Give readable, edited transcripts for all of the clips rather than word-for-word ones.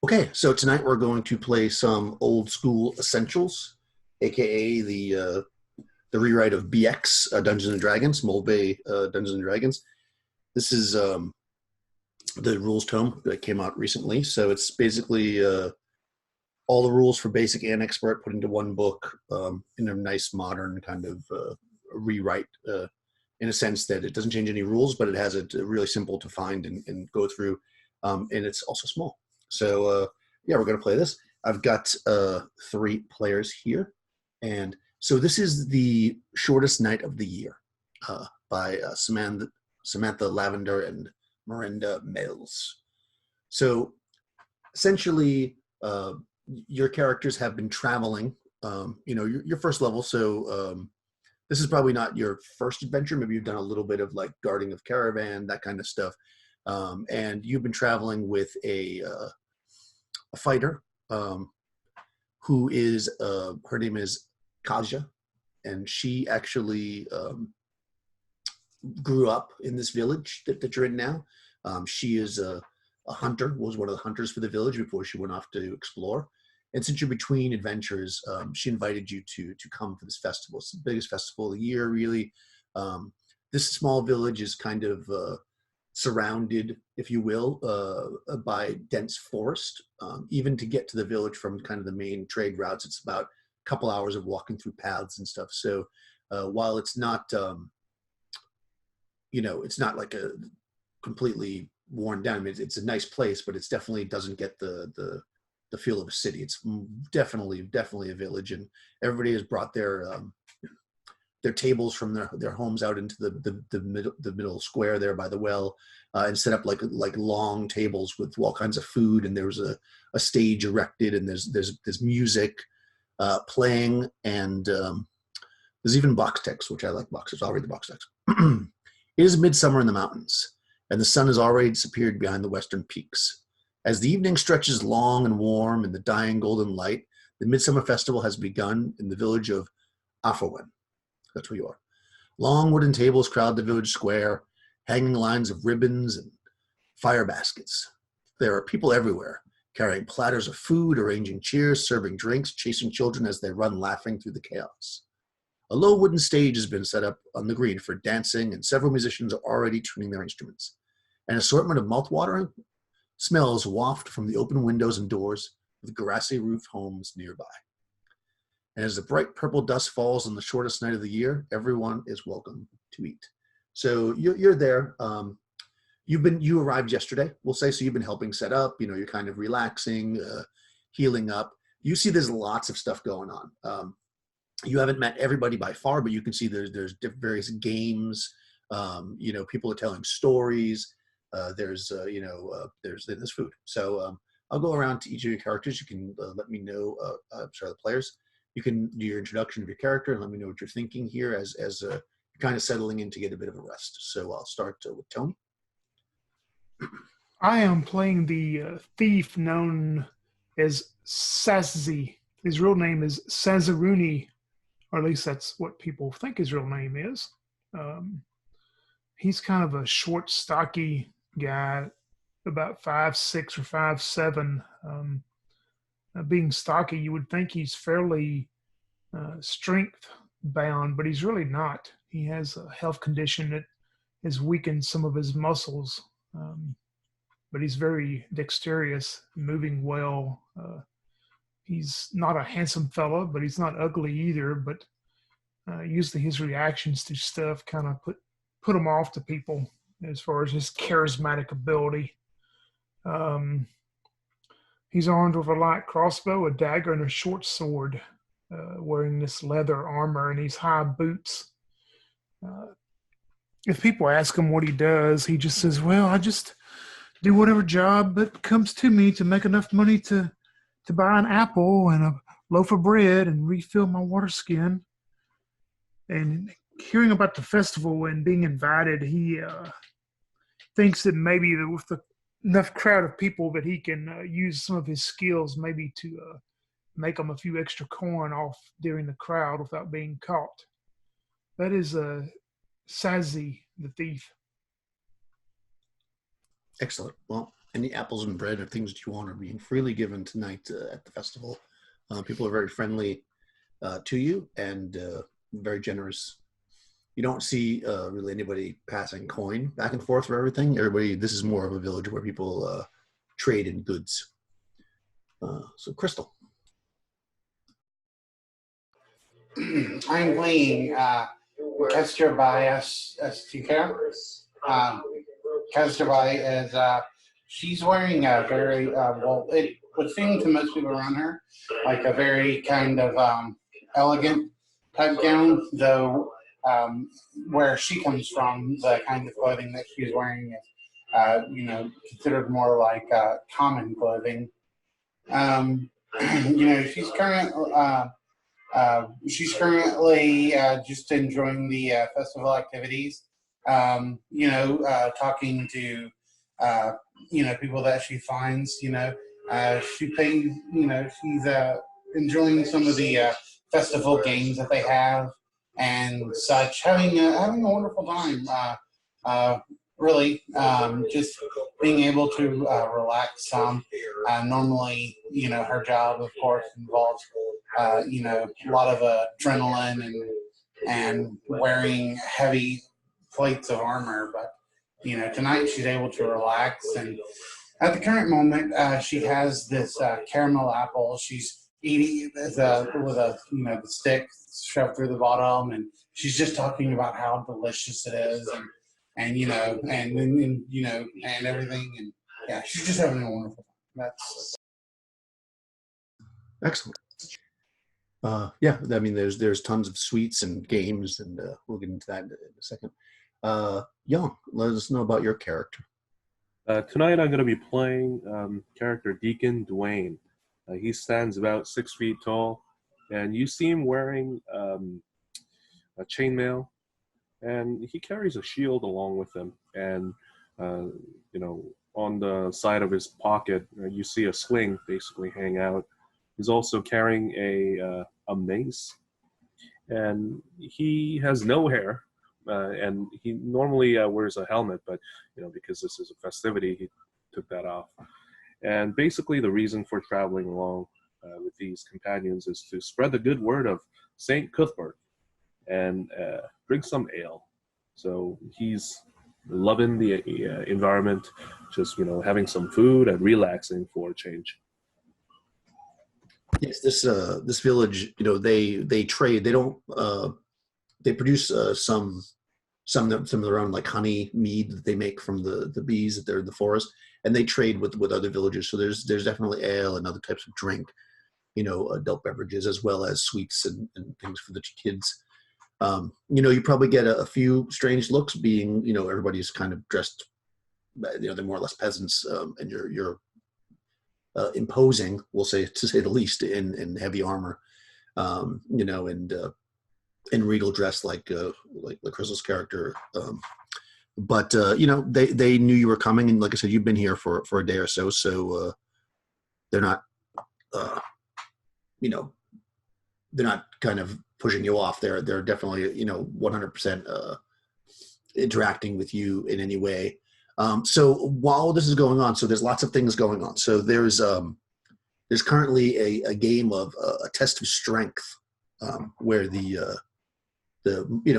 Okay, so tonight we're going to play some old school essentials, aka the rewrite of BX Dungeons and Dragons, Mold Bay Dungeons and Dragons. This is the rules tome that came out recently, so it's basically all the rules for basic and expert put into one book in a nice modern kind of rewrite. In a sense that it doesn't change any rules, but it has it really simple to find and go through, and it's also small. So yeah, we're going to play this. I've got three players here, and so this is the shortest night of the year by Samantha Lavender and Miranda Mels. So essentially, your characters have been traveling. Your first level, so this is probably not your first adventure. Maybe you've done a little bit of like guarding of caravan, that kind of stuff. And you've been traveling with a fighter who is, her name is Kaja, and she actually grew up in this village that you're in now. She is a hunter, was one of the hunters for the village before she went off to explore. And since you're between adventures, she invited you to come for this festival. It's the biggest festival of the year, really. This small village is kind of surrounded, if you will, by dense forest. Even to get to the village from kind of the main trade routes, it's about a couple hours of walking through paths and stuff. So while it's not, it's not like a completely worn down. I mean, it's a nice place, but it's definitely doesn't get the feel of a city. It's definitely a village, and everybody has brought their tables from their homes out into the middle square there by the well, and set up like long tables with all kinds of food. And there's a stage erected, and there's music playing, and there's even box text, which I like boxes. I'll read the box text. It is midsummer in the mountains, and the sun has already disappeared behind the western peaks. As the evening stretches long and warm in the dying golden light, the Midsummer Festival has begun in the village of Afonwen. That's where you are. Long wooden tables crowd the village square, hanging lines of ribbons and fire baskets. There are people everywhere, carrying platters of food, arranging chairs, serving drinks, chasing children as they run laughing through the chaos. A low wooden stage has been set up on the green for dancing, and several musicians are already tuning their instruments. An assortment of mouth-watering smells waft from the open windows and doors of the grassy roofed homes nearby. And as the bright purple dust falls on the shortest night of the year, everyone is welcome to eat. So you're there. You arrived yesterday, we'll say, so you've been helping set up. You're kind of relaxing, healing up. You see there's lots of stuff going on. You haven't met everybody by far, but you can see there's various games. People are telling stories. There's food. So I'll go around to each of your characters. You can let me know. The players. You can do your introduction of your character and let me know what you're thinking here as you're kind of settling in to get a bit of a rest. So I'll start with Tony. I am playing the thief known as Sazzy. His real name is Sazaruni, or at least that's what people think his real name is. He's kind of a short, stocky guy, about 5'6" or 5'7". Being stocky, you would think he's fairly strength bound, but he's really not. He has a health condition that has weakened some of his muscles, but he's very dexterous, moving well. He's not a handsome fella, but he's not ugly either. But usually his reactions to stuff kind of put him off to people as far as his charismatic ability. He's armed with a light crossbow, a dagger, and a short sword, wearing this leather armor and these high boots. If people ask him what he does, he just says, well, I just do whatever job that comes to me to make enough money to buy an apple and a loaf of bread and refill my water skin. And hearing about the festival and being invited, he thinks that maybe with enough crowd of people that he can use some of his skills maybe to make them a few extra coin off during the crowd without being caught. That is Sazzy, the thief. Excellent. Well, Any apples and bread or things that you want are being freely given tonight at the festival. People are very friendly to you and very generous. You don't see really anybody passing coin back and forth for everything. Everybody, this is more of a village where people trade in goods. So, Crystal. I'm playing Kesterbai as Tika. Kesterbai is she's wearing a very well. It would seem to most people around her like a very kind of elegant type gown, though. Where she comes from, the kind of clothing that she's wearing is, considered more like common clothing. Um, she's currently just enjoying the festival activities. Talking to people that she finds. She's enjoying some of the festival games that they have and such. Having a wonderful time. Really, just being able to relax some. Normally, her job, of course, involves a lot of adrenaline and wearing heavy plates of armor. But tonight she's able to relax. And at the current moment, she has this caramel apple. She's eating with the stick shoved through the bottom, and she's just talking about how delicious it is, and everything. And yeah, she's just having a wonderful time. That's Excellent. Yeah, I mean, there's tons of sweets and games, and we'll get into that in a second. Young, let us know about your character. Tonight I'm going to be playing character Deacon Dwayne. He stands about 6 feet tall, and you see him wearing a chainmail, and he carries a shield along with him. And on the side of his pocket, you see a sling basically hang out. He's also carrying a mace, and he has no hair. And he normally wears a helmet, but because this is a festivity, he took that off. And basically, the reason for traveling along with these companions is to spread the good word of Saint Cuthbert and drink some ale. So he's loving the environment, just having some food and relaxing for a change. Yes, this village, they trade. They don't. They produce some of their own, like honey mead that they make from the bees that they're in the forest, and they trade with other villages. So there's definitely ale and other types of drink, adult beverages, as well as sweets and things for the kids. You probably get a few strange looks, being everybody's kind of dressed, they're more or less peasants, and you're imposing, we'll say, to say the least, in heavy armor, in regal dress like Crystal's character. But they knew you were coming, and like I said, you've been here for a day or so, so they're not they're not kind of pushing you off. They're definitely 100% interacting with you in any way. So while this is going on, so there's lots of things going on. So there's currently a game of a test of strength, where the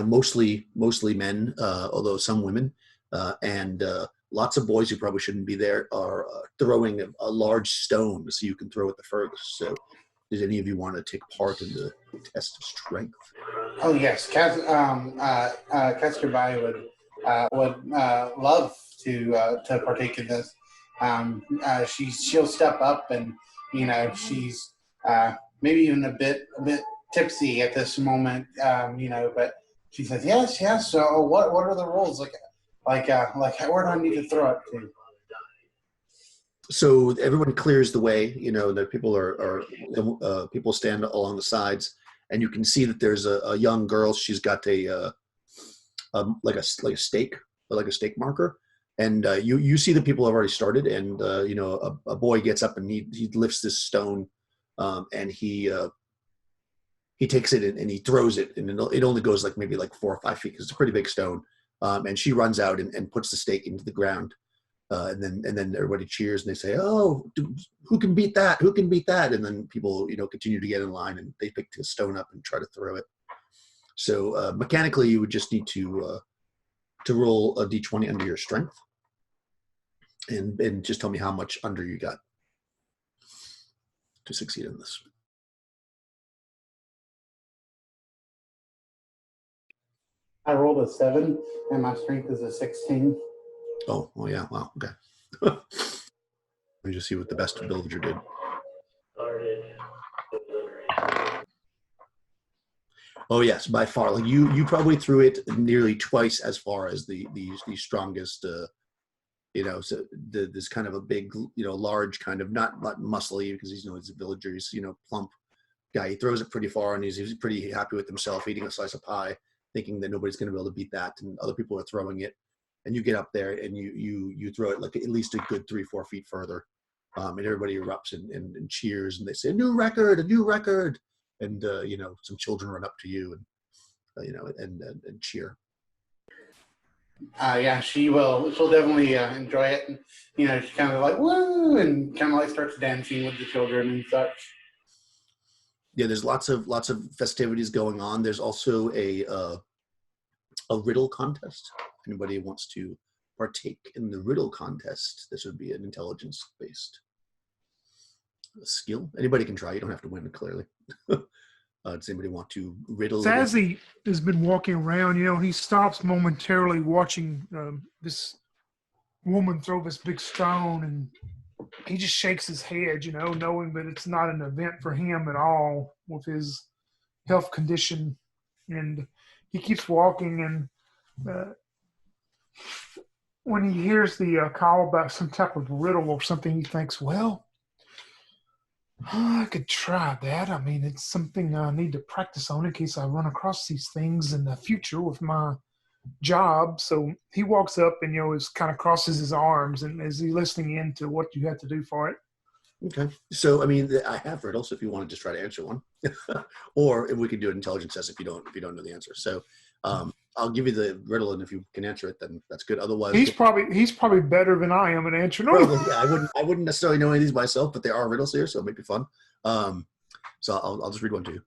mostly men, although some women, and lots of boys who probably shouldn't be there are throwing a large stone so you can throw it the furthest. So does any of you want to take part in the test of strength? Oh yes, Kesterbai would love to partake in this. She'll step up, and she's maybe even a bit tipsy at this moment, but she says yes. So what are the rules? Like where do I need to throw it to? So everyone clears the way. The people people stand along the sides, and you can see that there's a young girl. She's got a stake, like a stake marker, and you see the people have already started, and a boy gets up and he lifts this stone, and he takes it and he throws it, and it only goes maybe 4 or 5 feet, because it's a pretty big stone. And she runs out and puts the stake into the ground. and then everybody cheers and they say, "Oh, who can beat that? Who can beat that?" And then people, continue to get in line and they pick a stone up and try to throw it. So mechanically, you would just need to roll a d20 under your strength, and just tell me how much under you got to succeed in this. I rolled a 7, and my strength is a 16. Oh, well, yeah. Wow. Okay. Let me just see what the best villager did. Oh yes, by far. Like you probably threw it nearly twice as far as the strongest. So this kind of a big, large kind of not muscly because he's a villager. He's plump guy. He throws it pretty far and he's pretty happy with himself, eating a slice of pie, thinking that nobody's going to be able to beat that, and other people are throwing it. And you get up there and you throw it like at least a good 3-4 feet further, and everybody erupts and cheers and they say a new record, and some children run up to you and cheer. Yeah, she will. She'll definitely enjoy it. And, she's kind of like woo, and kind of like starts dancing with the children and such. Yeah, there's lots of festivities going on. There's also a riddle contest. If anybody wants to partake in the riddle contest, this would be an intelligence-based skill. Anybody can try. You don't have to win it, clearly. Does anybody want to riddle? Zazzy has been walking around, and he stops momentarily watching this woman throw this big stone, and he just shakes his head, knowing that it's not an event for him at all with his health condition. And he keeps walking, and when he hears the call about some type of riddle or something, he thinks, well, I could try that. I mean, it's something I need to practice on in case I run across these things in the future with my job. So he walks up and, kind of crosses his arms, and is he listening in to what you have to do for it? Okay. So, I mean, I have riddles if you want to just try to answer one, or if we could do an intelligence test if you don't know the answer. So, I'll give you the riddle, and if you can answer it, then that's good. Otherwise, he's probably better than I am at answering. Probably, yeah, I wouldn't necessarily know any of these myself, but there are riddles here, so it might be fun. So I'll just read one to you.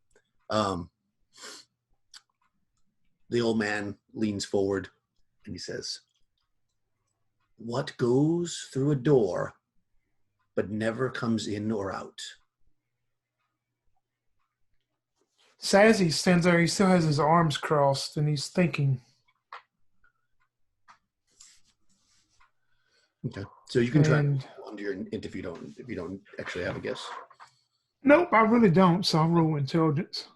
The old man leans forward and he says, "What goes through a door but never comes in or out?" Sazzy stands there. He still has his arms crossed, and he's thinking. Okay, so you can try under your int if you don't actually have a guess. Nope, I really don't. So I'll roll intelligence.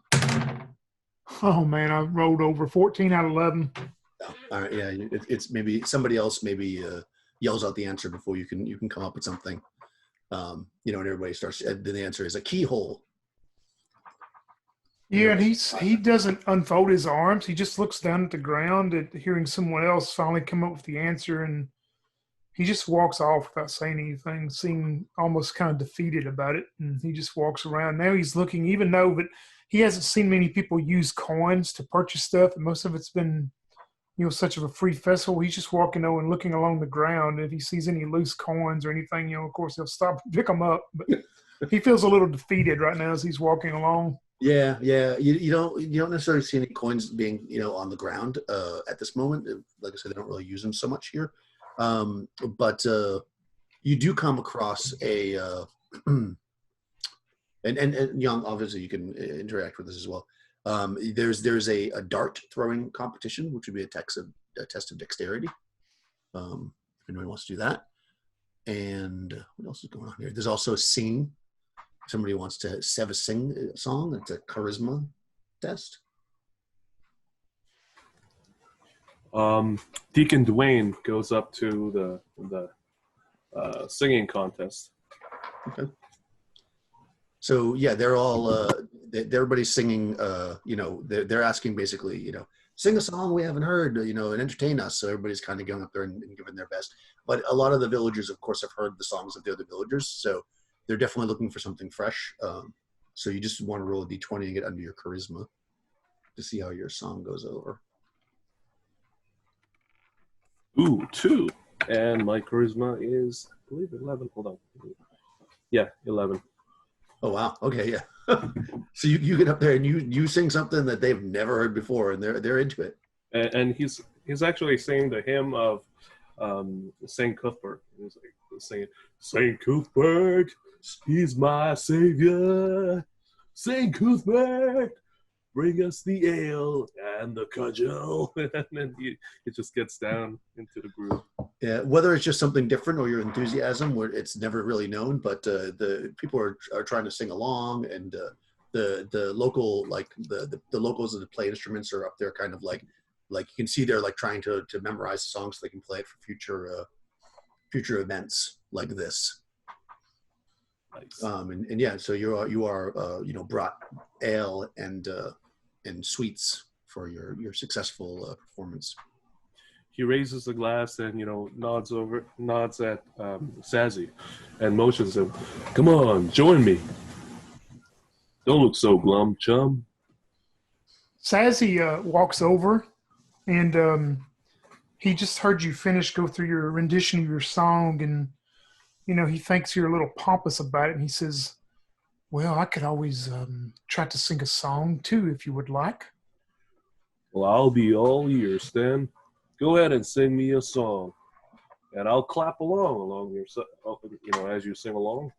Oh man, I rolled over 14 out of 11. Oh, all right, yeah, it's maybe somebody else yells out the answer before you can come up with something. And everybody starts. Then the answer is a keyhole. Yeah, and he doesn't unfold his arms. He just looks down at the ground at hearing someone else finally come up with the answer, and he just walks off without saying anything, seeming almost kind of defeated about it. And he just walks around. Now he's looking, even though that he hasn't seen many people use coins to purchase stuff, and most of it's been, such of a free festival. He's just walking over and looking along the ground. If he sees any loose coins or anything, of course he'll stop and pick them up. But he feels a little defeated right now as he's walking along. Yeah. You don't necessarily see any coins being on the ground at this moment. Like I said, they don't really use them so much here. But you do come across a and Young, obviously you can interact with this as well. There's a dart throwing competition, which would be a test of dexterity. If anyone wants to do that. And what else is going on here? There's also a sing. If somebody wants to sing a song, it's a charisma test. Deacon Dwayne goes up to the singing contest. Okay. So yeah, they're all everybody's singing. They're asking basically, sing a song we haven't heard, and entertain us. So everybody's kind of going up there and giving their best. But a lot of the villagers, of course, have heard the songs of the other villagers, so they're definitely looking for something fresh. So you just want to roll a d20 and get under your charisma to see how your song goes over. Ooh, 2. And my charisma is, I believe, 11. Hold on. Yeah, 11. Oh wow. Okay, yeah. So you get up there and you sing something that they've never heard before, and they're into it. And he's actually singing the hymn of Saint Cuthbert. He's like singing, Saint Cuthbert, he's my savior. Saint Cuthbert, bring us the ale and the cudgel. And then it just gets down into the groove. Yeah, whether it's just something different or your enthusiasm, where it's never really known, but the people are trying to sing along, and the local the locals that play instruments are up there, kind of like you can see they're like trying to memorize the songs so they can play it for future events like this. Nice. And yeah, so you are brought ale and sweets for your successful performance. He raises the glass and nods at Sazzy and motions him, come on, join me. Don't look so glum, chum. Sazzy walks over, and he just heard you go through your rendition of your song, and he thinks you're a little pompous about it, and he says, well, I could always try to sing a song too if you would like. Well, I'll be all ears then. Go ahead and sing me a song, and I'll clap along your as you sing along.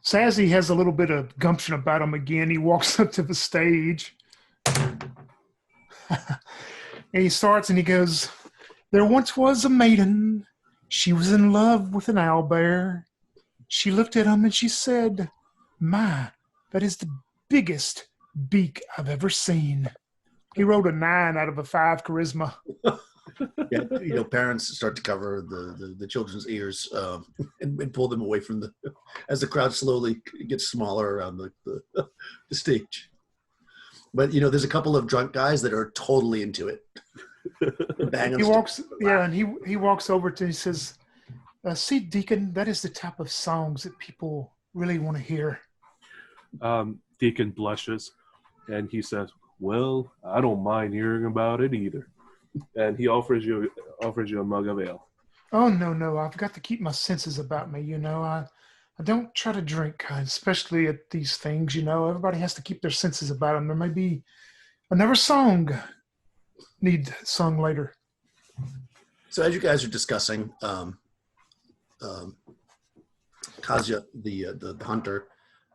Sazzy has a little bit of gumption about him again. He walks up to the stage and he starts and he goes, there once was a maiden. She was in love with an owlbear. She looked at him and she said, my, that is the biggest beak I've ever seen. He rolled a 9 out of a 5 charisma. Yeah, parents start to cover the children's ears and pull them away from as the crowd slowly gets smaller around the stage. But there's a couple of drunk guys that are totally into it. He walks, and he walks over to. He says, "See, Deacon, that is the type of songs that people really want to hear." Deacon blushes, and he says, well, I don't mind hearing about it either. And he offers you a mug of ale. Oh, no. I've got to keep my senses about me. I don't try to drink, especially at these things. Everybody has to keep their senses about them. There may be another song need sung later. So as you guys are discussing, Kasia, the hunter,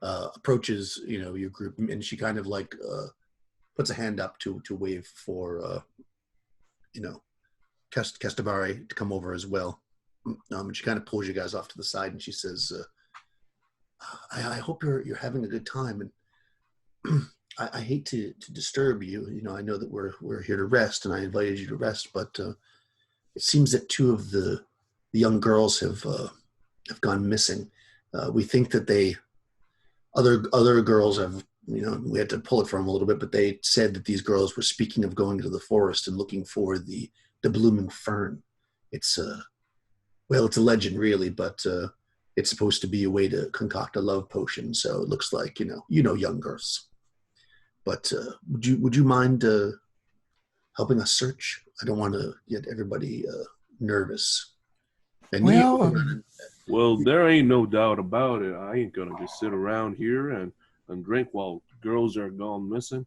approaches your group, and she kind of like puts a hand up to wave for Kestabari to come over as well. And she kind of pulls you guys off to the side, and she says, I hope you're having a good time, and I hate to disturb you. I know that we're here to rest, and I invited you to rest, but it seems that 2 of the young girls have gone missing. We think that other girls have, we had to pull it from them a little bit, but they said that these girls were speaking of going to the forest and looking for the blooming fern. It's a legend really, but it's supposed to be a way to concoct a love potion. So it looks like, young girls. But would you mind helping us search? I don't want to get everybody nervous. And well, there ain't no doubt about it. I ain't gonna just sit around here and drink while girls are gone missing.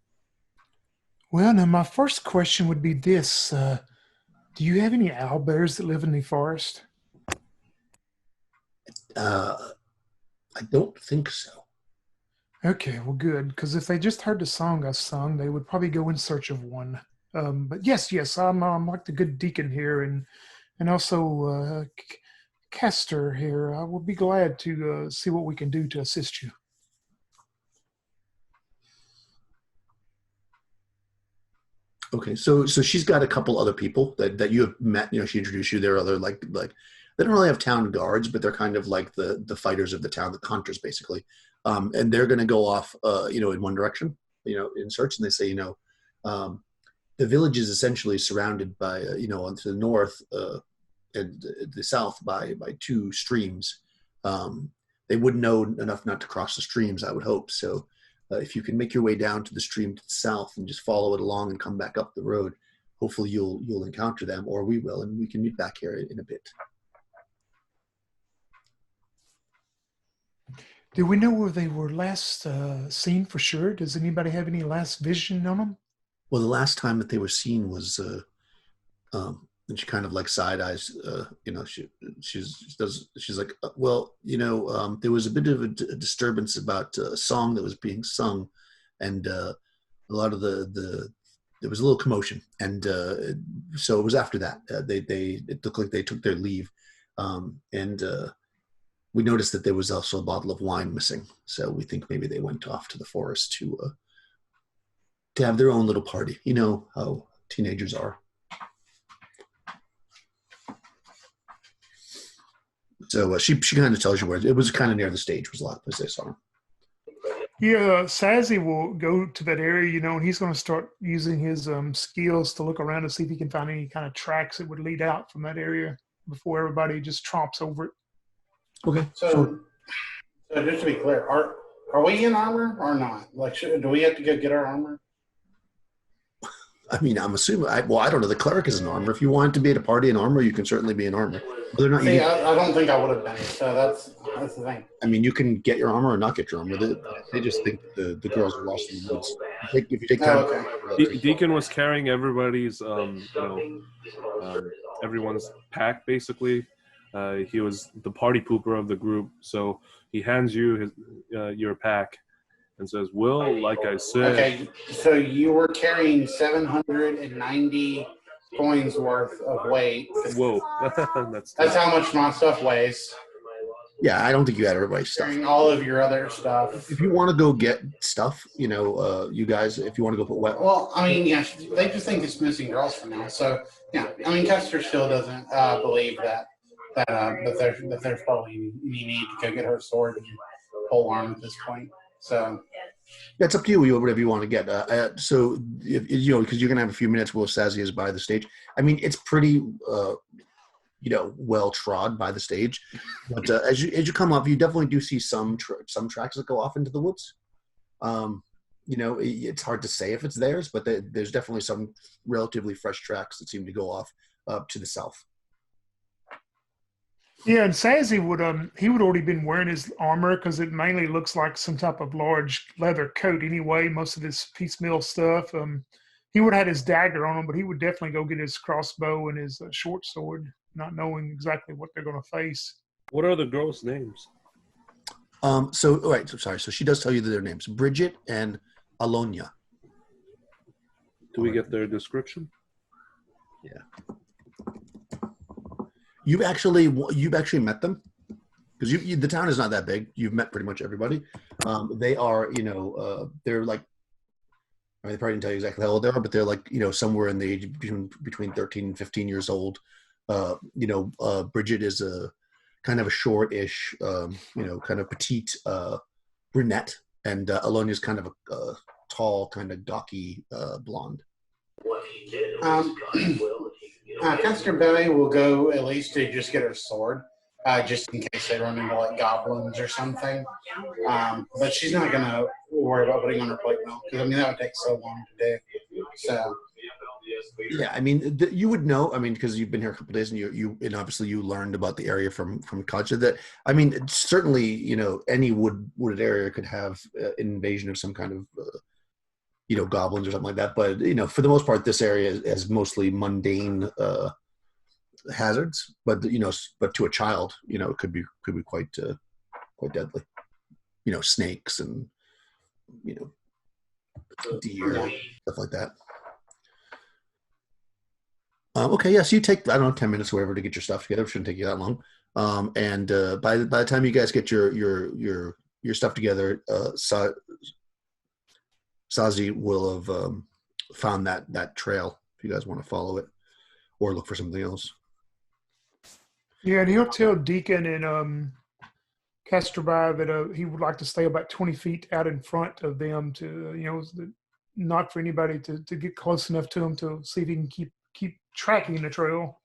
Well, now my first question would be this: do you have any owlbears that live in the forest? I don't think so. Okay, well, good, because if they just heard the song I sung, they would probably go in search of one. But yes, I'm like the good deacon here, and also Castor here. I will be glad to see what we can do to assist you. Okay, so she's got a couple other people that you have met. She introduced you. They're other like they don't really have town guards, but they're kind of like the fighters of the town, the hunters basically. And they're going to go off, in one direction, in search. And they say, the village is essentially surrounded by, onto the north and the south by 2 streams. They wouldn't know enough not to cross the streams, I would hope. So if you can make your way down to the stream to the south and just follow it along and come back up the road, hopefully you'll encounter them, or we will, and we can meet back here in a bit. Do we know where they were last seen for sure? Does anybody have any last vision on them? Well, the last time that they were seen was, and she kind of like side eyes, she's like, well, there was a bit of a disturbance about a song that was being sung, and a lot of there was a little commotion, and so it was after that it looked like they took their leave, and we noticed that there was also a bottle of wine missing. So we think maybe they went off to the forest to have their own little party. You know how teenagers are. So she kind of tells you where it was. Kind of near the stage was a lot of places they saw her. Yeah, Sazzy will go to that area, and he's going to start using his skills to look around and see if he can find any kind of tracks that would lead out from that area before everybody just tromps over it. Okay. So just to be clear, are we in armor or not? Like, do we have to go get our armor? I mean, I'm assuming. I don't know. The cleric is in armor. If you want to be at a party in armor, you can certainly be in armor. But they're not. See, I don't think I would have been. So that's the thing. I mean, you can get your armor or not get your armor. They just think the girls are lost in the woods. If you take time, Deacon was carrying everybody's, everyone's pack basically. He was the party pooper of the group, so he hands you your pack and says, "Will, like I said." Okay, so you were carrying 790 coins worth of weight. Whoa, that's how much my stuff weighs. Yeah, I don't think you had everybody's stuff. Carrying all of your other stuff. If you want to go get stuff, you guys, if you want to go put wet. Well, I mean, yeah, they just think it's missing girls for now. So yeah, I mean, Kester still doesn't believe that there's probably any need to go get her sword and pole arm at this point. So that's up to you. Whatever you want to get. So because you're gonna have a few minutes while Sazzy is by the stage. I mean, it's pretty, well trod by the stage. But as you come up, you definitely do see some tracks that go off into the woods. It's hard to say if it's theirs, but there's definitely some relatively fresh tracks that seem to go off to the south. Yeah, and Sazzy he would already been wearing his armor because it mainly looks like some type of large leather coat anyway. Most of his piecemeal stuff. He would have had his dagger on him, but he would definitely go get his crossbow and his short sword, not knowing exactly what they're going to face. What are the girls' names? So she does tell you their names: Bridget and Alonia. Do we get their description? Yeah. You've actually met them because the town is not that big. You've met pretty much everybody. They are, they're like, I mean, they probably didn't tell you exactly how old they are, but they're like, somewhere in the age between 13 and 15 years old. Bridget is a kind of a short-ish, kind of petite brunette, and Alonia is kind of a tall, kind of gawky blonde. Kester Bay will go at least to just get her sword, just in case they run into like goblins or something. But she's not gonna worry about putting on her plate milk because I mean that would take so long to do. So yeah, I mean you would know. I mean because you've been here a couple of days and obviously you learned about the area from college. That I mean certainly any wooded area could have an invasion of some kind of. Goblins or something like that. But, for the most part, this area has mostly mundane hazards. But, but to a child, it could be quite deadly. Snakes and, deer, stuff like that. Okay, yeah, so you take, 10 minutes or whatever to get your stuff together. It shouldn't take you that long. And by the time you guys get your stuff together, Sazzy will have found that trail if you guys want to follow it or look for something else. Yeah, and he'll tell Deacon and Casterby that he would like to stay about 20 feet out in front of them to, not for anybody to get close enough to him to see if he can keep tracking the trail.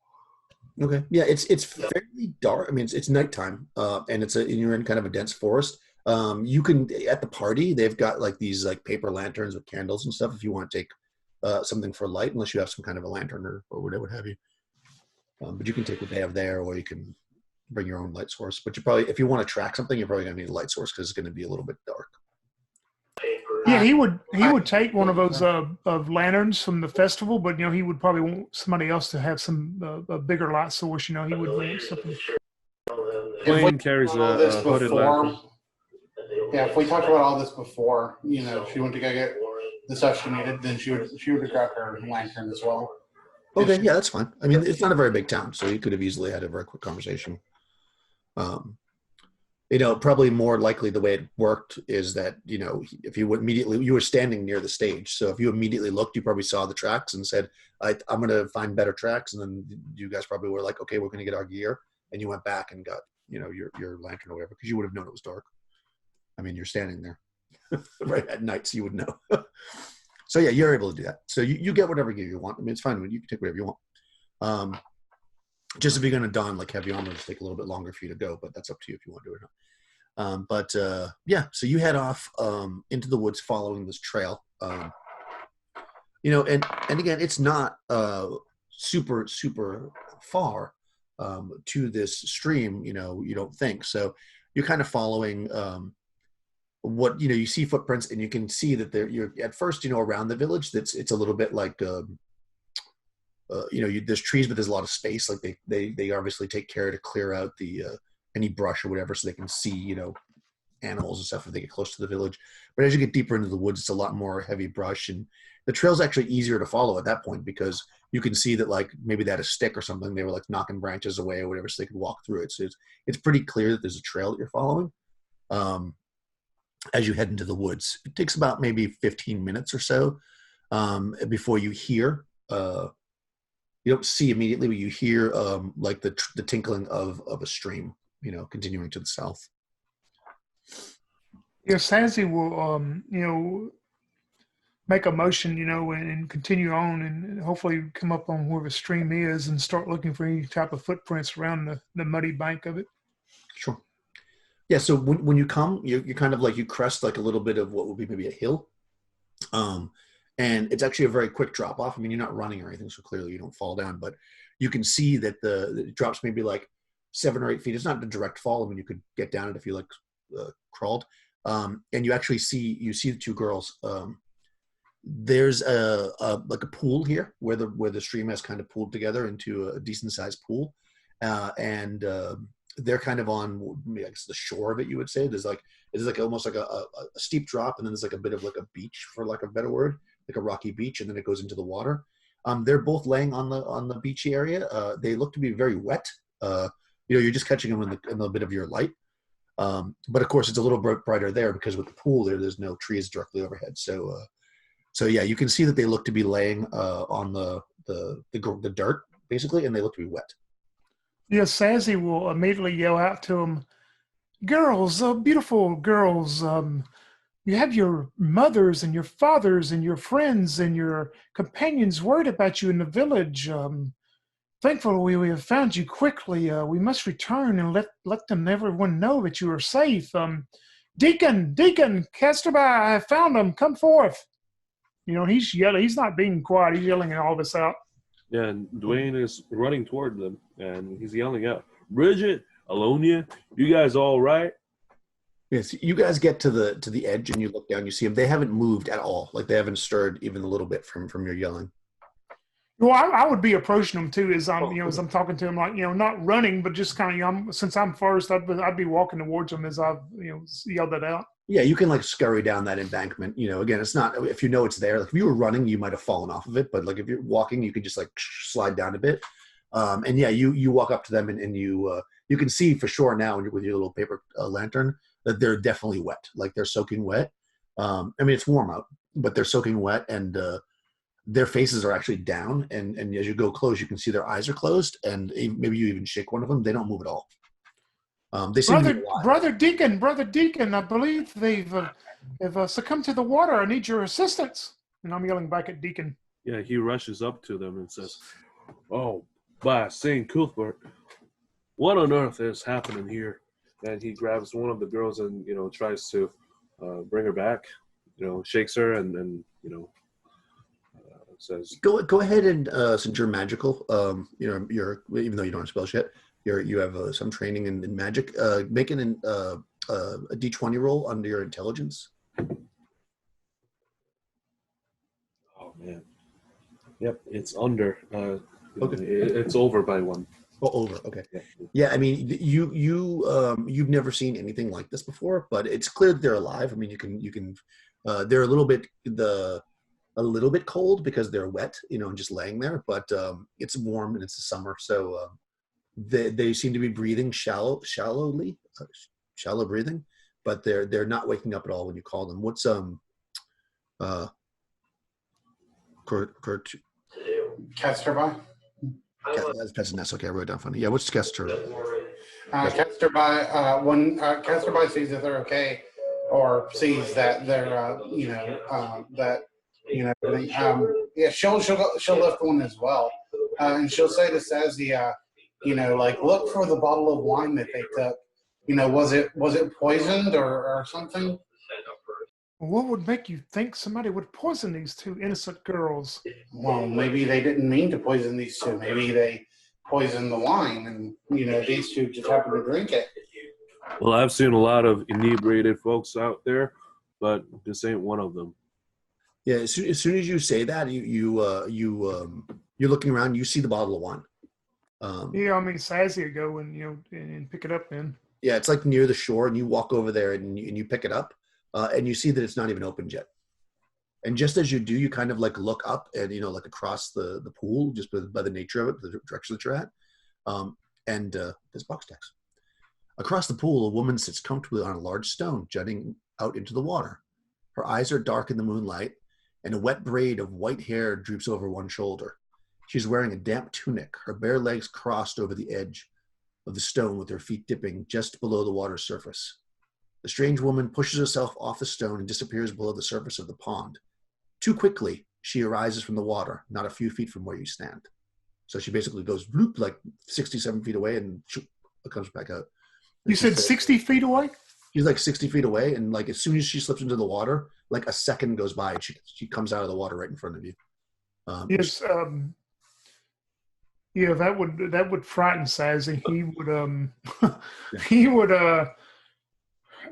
Okay. Yeah, it's fairly dark. I mean, it's nighttime, and you're in kind of a dense forest. You can at the party they've got like these like paper lanterns with candles and stuff if you want to take something for light, unless you have some kind of a lantern or whatever have you. But you can take what they have there, or you can bring your own light source. But you probably, if you want to track something, you're probably going to need a light source because it's going to be a little bit dark. Yeah, he would take one of those of lanterns from the festival, but he would probably want somebody else to have some a bigger light source. He would want something. Blaine carries a hooded lantern. Yeah, if we talked about all this before, if she went to go get the stuff she needed, then she would have grabbed her lantern as well. Okay, yeah, that's fine. I mean, it's not a very big town, so you could have easily had a very quick conversation. Probably more likely the way it worked is that, if you immediately, you were standing near the stage. So if you immediately looked, you probably saw the tracks and said, I'm going to find better tracks. And then you guys probably were like, okay, we're going to get our gear. And you went back and got, your lantern or whatever, because you would have known it was dark. I mean, you're standing there right at night, so you would know. So yeah, you're able to do that. So you get whatever gear you want. I mean, it's fine. You can take whatever you want. Just if you're going to don like heavy armor, it'll take a little bit longer for you to go, but that's up to you if you want to do it or not. Yeah, so you head off into the woods following this trail. And again, it's not super far to this stream. You don't think so. You're kind of following what you see footprints, and you can see that you're at first around the village. It's a little bit like. There's trees, but there's a lot of space. Like they obviously take care to clear out the any brush or whatever, so they can see animals and stuff if they get close to the village. But as you get deeper into the woods, it's a lot more heavy brush, and the trail's actually easier to follow at that point because you can see that like maybe they had a stick or something. They were like knocking branches away or whatever, so they could walk through it. So it's pretty clear that there's a trail that you're following. As you head into the woods, it takes about maybe 15 minutes or so before you hear. You don't see immediately, but you hear like the tinkling of a stream, continuing to the south. Yeah, Sansi will, make a motion, and continue on, and hopefully come up on where the stream is and start looking for any type of footprints around the muddy bank of it. Sure. Yeah. So when you come, you kind of like you crest like a little bit of what would be maybe a hill. And it's actually a very quick drop off. I mean, you're not running or anything, so clearly you don't fall down, but you can see that it drops maybe like 7 or 8 feet. It's not a direct fall. I mean, you could get down it if you like crawled. And you actually see the two girls. There's like a pool here where the stream has kind of pooled together into a decent sized pool. And they're kind of on, I guess, the shore of it, you would say. It's like almost like a steep drop, and then there's like a bit of like a beach, for lack of a better word, like a rocky beach, and then it goes into the water. They're both laying on the beachy area. They look to be very wet. You're just catching them in a bit of your light. But of course, it's a little bit brighter there because with the pool there's no trees directly overhead. So yeah, you can see that they look to be laying on the dirt basically, and they look to be wet. Yeah, Sansi will immediately yell out to them, "Girls, beautiful girls, you have your mothers and your fathers and your friends and your companions worried about you in the village. Thankfully, we have found you quickly. We must return and let everyone know that you are safe. Deacon, Casterby, I have found them. Come forth." He's yelling. He's not being quiet. He's yelling all this out. Yeah, and Dwayne is running toward them, and he's yelling out, "Bridget, Alonia, you guys all right?" Yes, you guys get to the edge, and you look down. You see them. They haven't moved at all. Like they haven't stirred even a little bit from your yelling. Well, I would be approaching them too, as I'm talking to them, like not running, but just kind of since I'm first, I'd be walking towards them as I've yelled it out. Yeah, you can like scurry down that embankment. Again, it's not, if it's there. Like if you were running, you might have fallen off of it, but like if you're walking, you can just like slide down a bit. And yeah, you walk up to them and you can see for sure now with your little paper lantern that they're definitely wet. Like they're soaking wet. I mean, it's warm out, but they're soaking wet, and their faces are actually down. And as you go close, you can see their eyes are closed, and maybe you even shake one of them. They don't move at all. They seem to be alive. Brother Deacon, I believe they've succumbed to the water. I need your assistance. And I'm yelling back at Deacon. Yeah, he rushes up to them and says, "Oh, by St. Cuthbert, what on earth is happening here?" And he grabs one of the girls and tries to bring her back. Shakes her and says, Go ahead and since you're magical, you're even though you don't have spells yet, you have some training in magic. Make a D20 roll under your intelligence. "Oh man, yep, it's under. Okay. It's over by one." Oh, over. Okay. Yeah. Yeah, I mean, you've never seen anything like this before, but it's clear that they're alive. I mean, you can. They're a little bit cold because they're wet, and just laying there. But it's warm and it's the summer, so they seem to be breathing shallowly, shallow breathing, but they're not waking up at all when you call them. What's Castorby. That's okay. I wrote it down funny. Yeah, what's Kester? Castorby sees that they're okay, or sees that they're she'll lift one as well, and she'll say to Sassy, look for the bottle of wine that they took. Was it poisoned or something? What would make you think somebody would poison these two innocent girls? Well, maybe they didn't mean to poison these two. Maybe they poisoned the wine, and these two just happened to drink it. Well, I've seen a lot of inebriated folks out there, but this ain't one of them. Yeah, as soon as you say that, you're looking around. You see the bottle of wine. Sassy would go and pick it up then. Yeah, it's like near the shore, and you walk over there and you pick it up, and you see that it's not even opened yet. And just as you do, you kind of like look up and across the pool, just by the nature of it, the direction that you're at, and there's box decks. Across the pool, a woman sits comfortably on a large stone jutting out into the water. Her eyes are dark in the moonlight, and a wet braid of white hair droops over one shoulder. She's wearing a damp tunic, her bare legs crossed over the edge of the stone with her feet dipping just below the water's surface. The strange woman pushes herself off the stone and disappears below the surface of the pond. Too quickly, she arises from the water, not a few feet from where you stand. So she basically goes bloop, like 67 feet away, and comes back out. You said 60 feet away? She's like 60 feet away, and like as soon as she slips into the water, like a second goes by, and she comes out of the water right in front of you. Yes. Yeah, that would frighten Sassy. He would he would I'm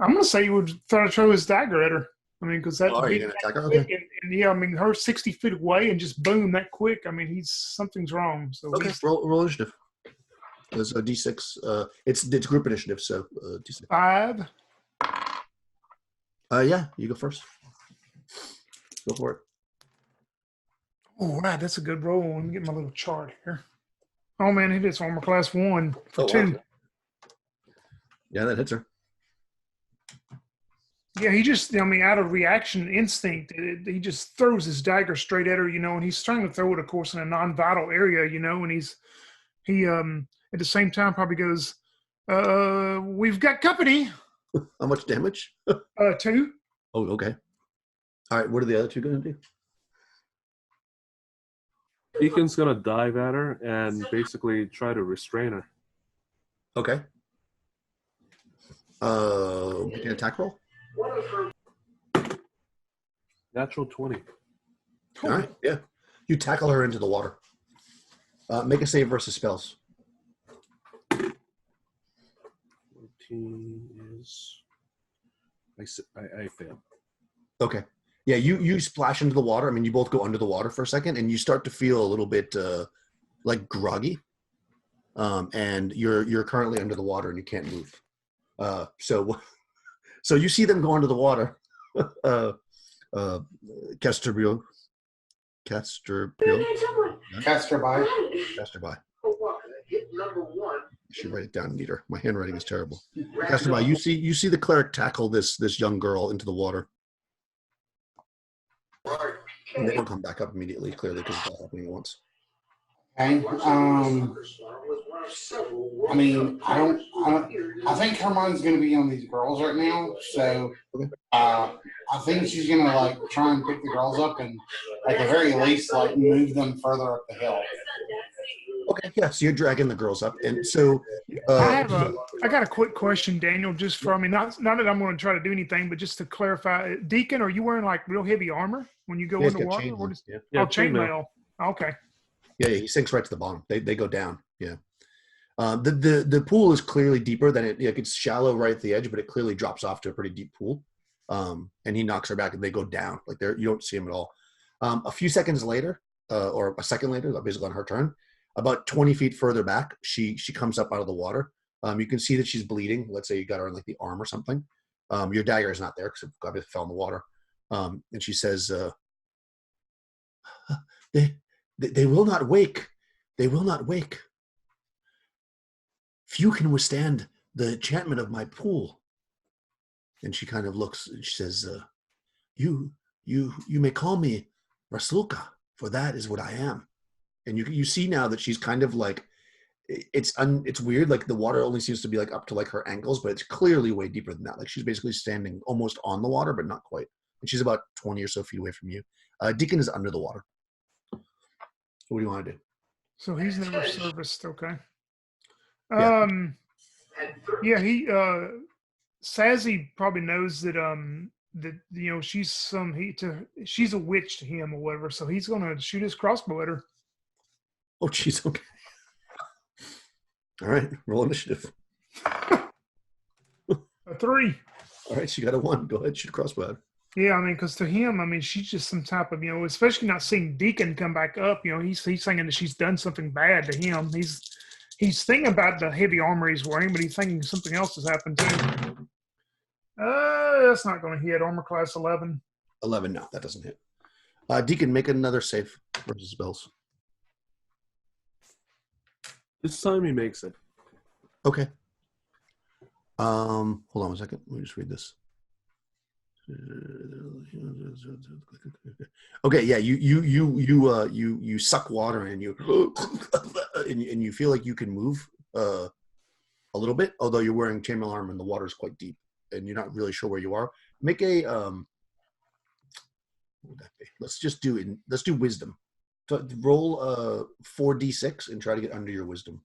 gonna say he would try to throw his dagger at her. I mean, because that's are you gonna attack her? Okay. And her 60 feet away and just boom that quick. I mean, something's wrong. So okay, roll initiative. There's a D6. It's group initiative, so D6. 5. Yeah, you go first. Go for it. Oh, wow, that's a good roll. Let me get my little chart here. Oh man, it is armor class 1 for 2. Wow. Yeah, that hits her. Yeah, he just, out of reaction instinct, he just throws his dagger straight at her, and he's trying to throw it, of course, in a non-vital area, and he at the same time probably goes, we've got company. How much damage? 2. Oh, okay. All right, what are the other two going to do? Deacon's going to dive at her and basically try to restrain her. Okay. Make an attack roll. Natural 20. All right, yeah. You tackle her into the water. Make a save versus spells. 14 is... I fail. Okay. Yeah, you splash into the water. I mean, you both go under the water for a second, and you start to feel a little bit like groggy. And you're currently under the water, and you can't move. So you see them go under the water. Castorby. I should write it down, Neater. My handwriting is terrible. Castorby, you see the cleric tackle this young girl into the water. And they don't come back up immediately, clearly, because it's all happening at once. Okay. I mean, I think her mind's going to be on these girls right now. So, I think she's going to try and pick the girls up and, at the very least, move them further up the hill. Okay, yeah. So you're dragging the girls up, and so I got a quick question, Daniel. Just for not that I'm going to try to do anything, but just to clarify, Deacon, are you wearing like real heavy armor when you go you guys in the get water? chainmail. Yeah. Yeah, Chainmail. Okay. Yeah, he sinks right to the bottom. They go down. Yeah. The pool is clearly deeper than it. Like it's shallow right at the edge, but it clearly drops off to a pretty deep pool. And he knocks her back, and they go down. Like you don't see him at all. A few seconds later, or a second later, basically on her turn, about 20 feet further back, she comes up out of the water. You can see that she's bleeding. Let's say you got her in like the arm or something. Your dagger is not there because it obviously fell in the water. And she says, they will not wake. They will not wake. Few can withstand the enchantment of my pool. And she kind of looks and she says, you may call me Rasulka, for that is what I am. And you see now that she's kind of like, it's weird. Like the water only seems to be like up to like her ankles, but it's clearly way deeper than that. Like she's basically standing almost on the water, but not quite. And she's about 20 or so feet away from you. Deacon is under the water. What do you want to do? So he's never serviced. Okay. Yeah. Yeah. He Sazzy probably knows that that she's a witch to him or whatever. So he's gonna shoot his crossbow at her. Oh, jeez. Okay. All right. Roll initiative. A 3. All right. She got a 1. Go ahead. Shoot a crossbow at her. Yeah, because to him, she's just some type of, especially not seeing Deacon come back up. He's thinking that she's done something bad to him. He's thinking about the heavy armor he's wearing, but he's thinking something else has happened too. That's not going to hit. Armor class 11. 11. No, that doesn't hit. Deacon, make another save versus spells. This time he makes it. Okay. Hold on one second. Let me just read this. Okay, yeah, you suck water and you and you feel like you can move a little bit, although you're wearing chainmail armor and the water is quite deep and you're not really sure where you are. Make a what would that be? Let's do wisdom. So roll 4d6 and try to get under your wisdom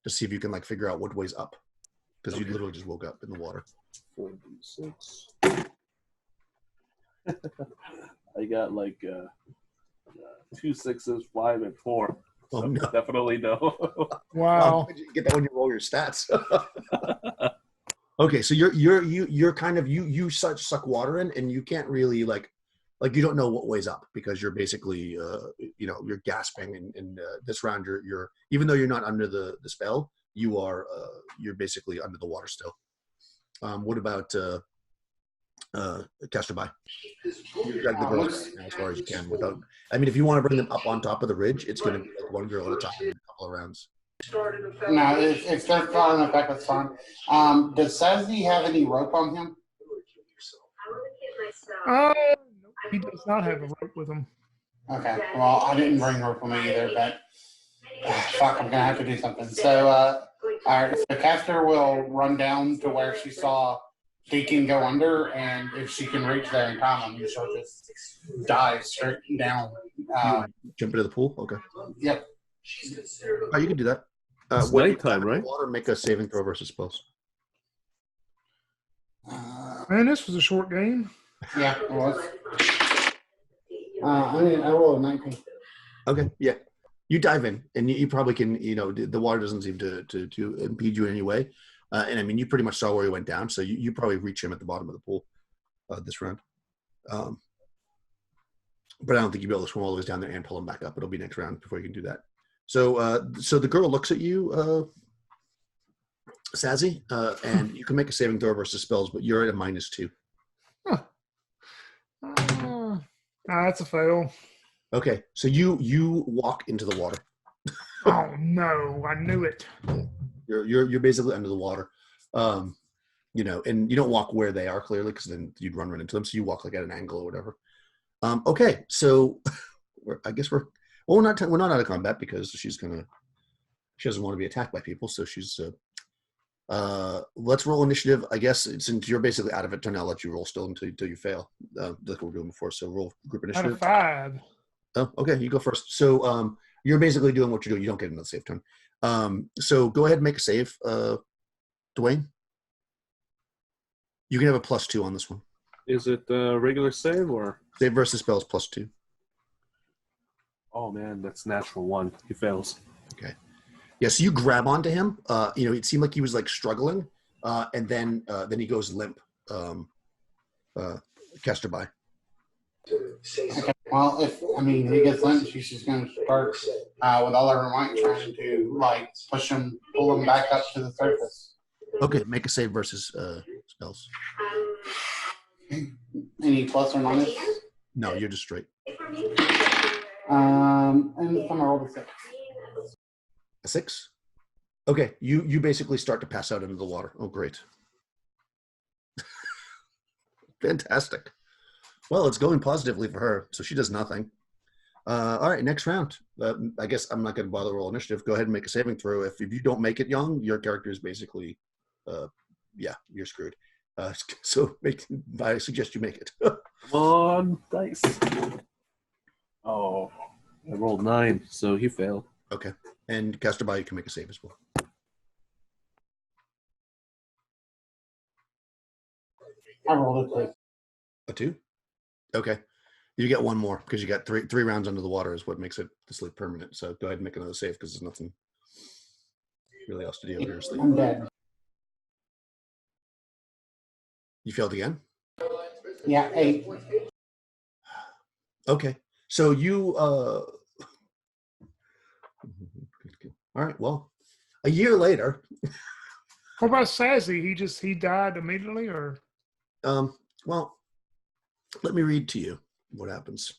to see if you can like figure out what way's up, because you literally just woke up in the water. 4d6. I got like 2 6s, 5, and 4. So Oh, no. definitely no. Wow. You get that when you roll your stats. Okay, so you're kind of you suck water in, and you can't really like you don't know what way's up because you're basically you're gasping, and this round you're even though you're not under the spell, you're basically under the water still. What about Caster by? You drag the girls back now as far as you can without. If you want to bring them up on top of the ridge, it's going to be like one girl at a time in a couple of rounds. No, if they're far enough back, that's fine. Does Sazzy have any rope on him? He does not have a rope with him. Okay, well, I didn't bring rope with me either, but fuck, I'm gonna have to do something. So, all right, so Caster will run down to where she saw Deacon go under, and if she can reach there in time, she'll just dive straight down. Jump into the pool. Okay. Yep. Oh, you can do that. It's when you nighttime, dive in the right? Water, make a saving throw versus spells. Man, this was a short game. Yeah, it was. I rolled a 19. Okay. Yeah. You dive in, and you probably can. The water doesn't seem to impede you in any way. And you pretty much saw where he went down, so you probably reach him at the bottom of the pool this round. But I don't think you'll be able to swim all the way down there and pull him back up. It'll be next round before you can do that. So the girl looks at you, Sazzy, and you can make a saving throw versus spells, but you're at a -2. Huh. That's a fail. Okay, so you walk into the water. Oh no, I knew it. You're basically under the water, and you don't walk where they are clearly because then you'd run right into them. So you walk like at an angle or whatever. Okay, so I guess we're not out of combat because she doesn't want to be attacked by people. So she's let's roll initiative. I guess since you're basically out of it, I'll let you roll still until you fail. Like we were doing before. So roll group Out initiative. of 5. Oh, okay, you go first. So You're basically doing what you're doing. You don't get another save turn. So go ahead and make a save, Dwayne. You can have a +2 on this one. Is it regular save or? Save versus spells +2. Oh man, that's natural 1. He fails. Okay. Yeah, so you grab onto him. It seemed like he was like struggling, and then he goes limp. Caster by. Okay. Well, if he gets limp, she's just going to start with all her might trying to pull him back up to the surface. Okay, make a save versus spells. Any plus or minus? No, you're just straight. And I'm gonna roll a 6. A 6? Okay, you basically start to pass out into the water. Oh, great. Fantastic. Well, it's going positively for her, so she does nothing. All right, next round. I guess I'm not going to bother roll initiative. Go ahead and make a saving throw. If you don't make it, Young, your character is basically, you're screwed. So I suggest you make it. Come on, dice. Oh, I rolled 9, so he failed. Okay, and Caster by, you can make a save as well. I rolled a 2. A 2? Okay. You get one more because you got three rounds under the water is what makes it the sleep permanent. So go ahead and make another save because there's nothing really else to do under sleep. I'm dead. You failed again? Yeah, 8. Okay. So you all right, well, a year later. What about Sazzy? He died immediately, or? Well, let me read to you what happens.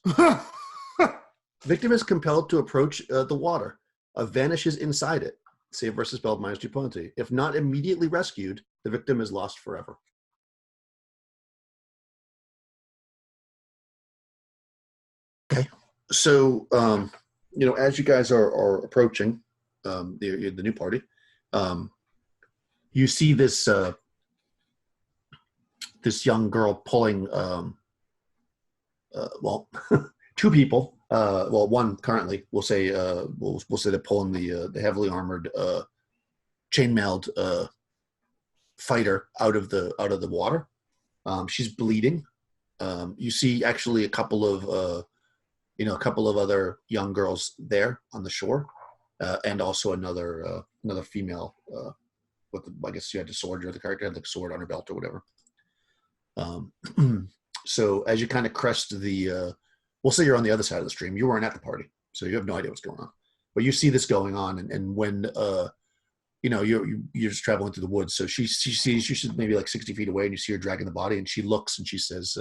Victim is compelled to approach the water. Vanishes inside it. Save versus spell -2 penalty. If not immediately rescued, the victim is lost forever. Okay. So, as you guys are approaching the new party, you see this this young girl pulling, two people. One currently, we'll say they're pulling the heavily armored, chainmailed fighter out of the water. She's bleeding. You see actually a couple of other young girls there on the shore, and also another female. I guess she had a sword, or the character had like a sword on her belt or whatever. So as you kind of crest we'll say you're on the other side of the stream. You weren't at the party, so you have no idea what's going on. But you see this going on, and when you're just traveling through the woods. So she sees she's maybe like 60 feet away, and you see her dragging the body, and she looks and she says,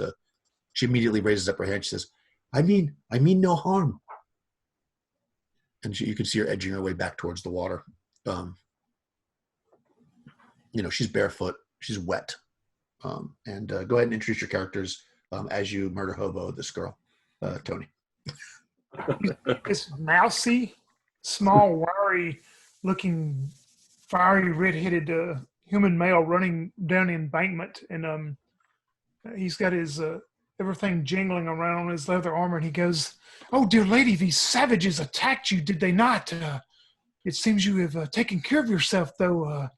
she immediately raises up her hand. She says, I mean no harm. And you can see her edging her way back towards the water. She's barefoot, she's wet. And go ahead and introduce your characters as you murder hobo this girl, Tony. This mousy, small, wiry-looking, fiery, red-headed human male running down the embankment, and he's got his everything jingling around on his leather armor, and he goes, "Oh, dear lady, these savages attacked you, did they not? It seems you have taken care of yourself, though.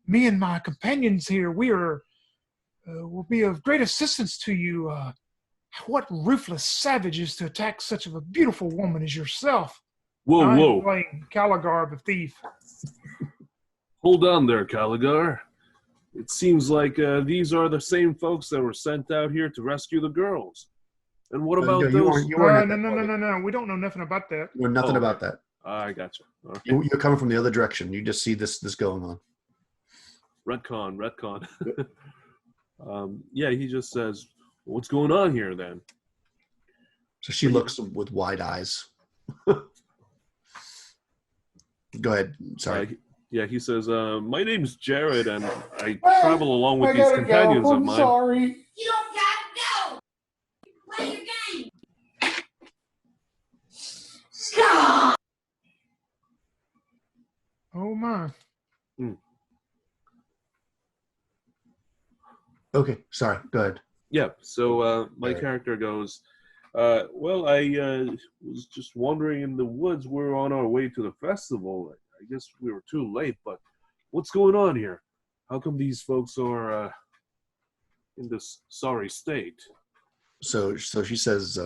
Me and my companions here, will be of great assistance to you. What ruthless savages to attack such of a beautiful woman as yourself." Whoa. Playing Caligar the thief. Hold on there, Caligar. It seems like these are the same folks that were sent out here to rescue the girls. And what about those? No. We don't know nothing about that. You know nothing about that. I got you. Right. You're coming from the other direction. You just see this going on. Retcon. He just says, "What's going on here then?" So she looks with wide eyes. Go ahead. Sorry. He says, "My name's Jared, and I travel along with these companions of mine." Sorry. You don't gotta go. Play your game. Stop. Oh my. Okay. Sorry. Go ahead. Yeah. So my character goes, Well, I was just wandering in the woods. We're on our way to the festival. I guess we were too late, but what's going on here? How come these folks are in this sorry state? So she says,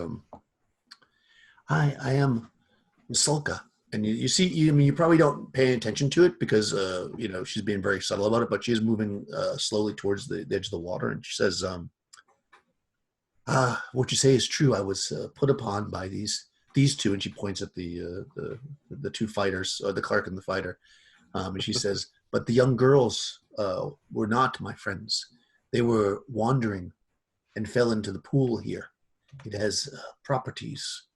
"Hi, I am Sulka." And you see, I mean, you probably don't pay attention to it because, she's being very subtle about it, but she is moving slowly towards the edge of the water. And she says, what you say is true. I was put upon by these two. And she points at the two fighters, or the clerk and the fighter. And she says, but the young girls were not my friends. They were wandering and fell into the pool here. It has properties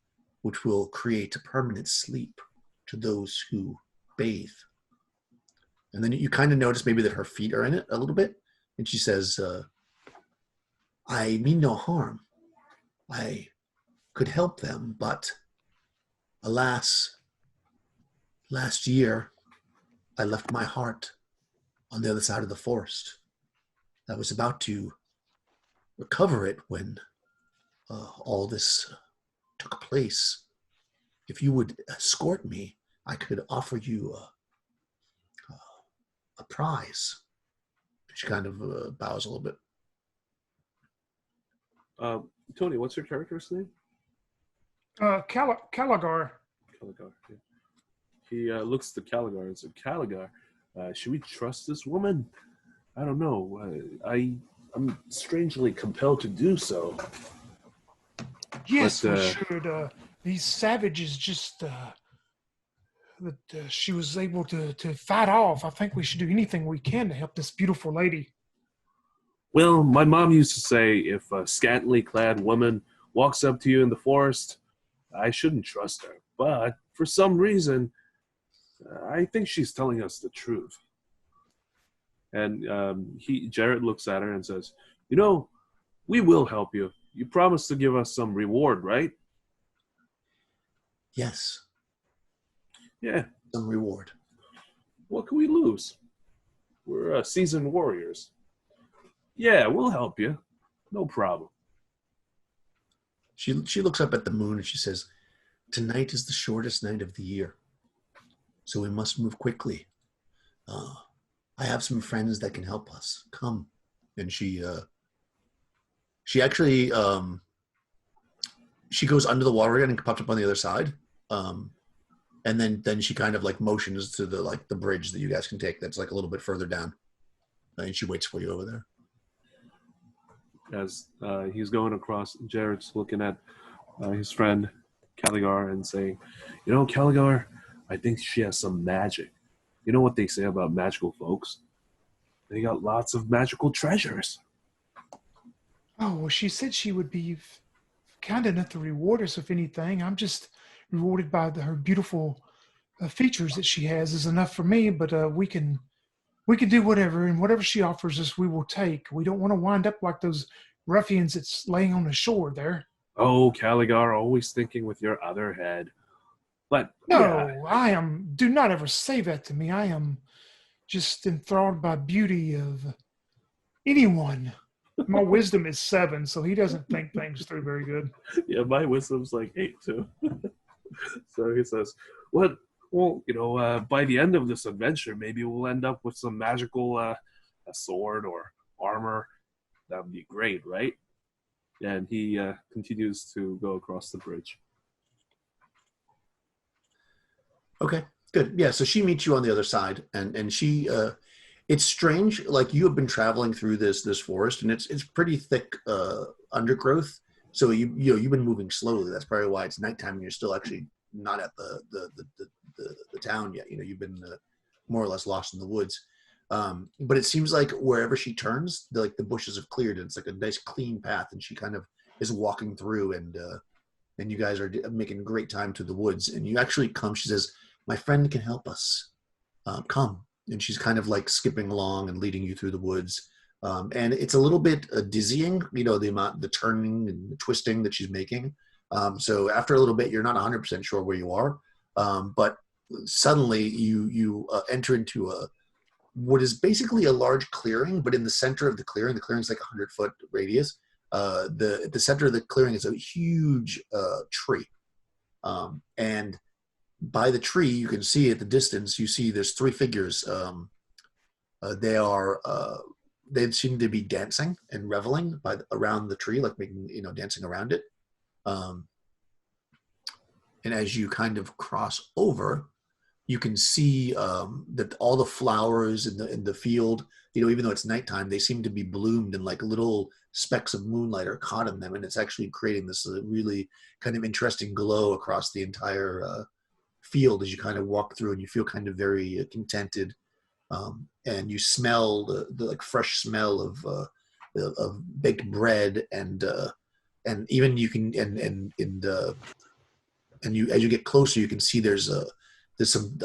which will create a permanent sleep to those who bathe. And then you kind of notice maybe that her feet are in it a little bit. And she says, I mean no harm. I could help them, but alas, last year I left my heart on the other side of the forest. I was about to recover it when all this took place. If you would escort me, I could offer you a prize. She kind of bows a little bit. Tony, what's your character's name? Caligar. Caligar. Yeah. He looks to Caligar and said, Caligar, should we trust this woman? I don't know. I'm strangely compelled to do so. Yes, But, we should. These savages just that she was able to fight off. I think we should do anything we can to help this beautiful lady. Well, my mom used to say if a scantily clad woman walks up to you in the forest, I shouldn't trust her. But for some reason, I think she's telling us the truth. And Jared looks at her and says, we will help you. You promised to give us some reward, right? Yes. Yeah. Some reward. What can we lose? We're seasoned warriors. Yeah, we'll help you. No problem. She looks up at the moon and she says, tonight is the shortest night of the year, so we must move quickly. I have some friends that can help us. Come. And she actually she goes under the water again and pops up on the other side. And then she kind of like motions to the bridge that you guys can take that's like a little bit further down. And she waits for you over there. As he's going across, Jared's looking at his friend Caligar and saying, Caligar, I think she has some magic. You know what they say about magical folks? They got lots of magical treasures. Oh, well, she said she would be kind enough to reward us, if anything. I'm just rewarded by her beautiful features that she has is enough for me, but we can do whatever, and whatever she offers us, we will take. We don't want to wind up like those ruffians that's laying on the shore there. Oh, Caligar, always thinking with your other head. But no, yeah. Do not ever say that to me. I am just enthralled by beauty of anyone. My wisdom is 7, so he doesn't think things through very good. Yeah, my wisdom's like 8 too. So he says, well, by the end of this adventure, maybe we'll end up with some magical a sword or armor. That would be great, right? And he continues to go across the bridge. Okay, good. Yeah, so she meets you on the other side, and she, it's strange. Like you have been traveling through this forest, and it's pretty thick undergrowth. So you've been moving slowly. That's probably why it's nighttime and you're still actually not at the town yet. You've been more or less lost in the woods. But it seems like wherever she turns, the bushes have cleared, and it's like a nice clean path, and she kind of is walking through, and you guys are making great time through the woods. And you actually come. She says, "My friend can help us. Come." And she's kind of like skipping along and leading you through the woods. And it's a little bit dizzying, the turning and the twisting that she's making. So after a little bit, you're not 100% sure where you are. But suddenly you enter into what is basically a large clearing, but in the center of the clearing is like 100-foot radius. the center of the clearing is a huge tree, and by the tree you can see at the distance. You see there's three figures. They seem to be dancing and reveling around the tree, like making dancing around it. And as you kind of cross over, you can see that all the flowers in the field, even though it's nighttime, they seem to be bloomed, and like little specks of moonlight are caught in them, and it's actually creating this really kind of interesting glow across the entire field as you kind of walk through, and you feel kind of very contented, and you smell the like fresh smell of baked bread, and even you can and you, as you get closer, you can see there's some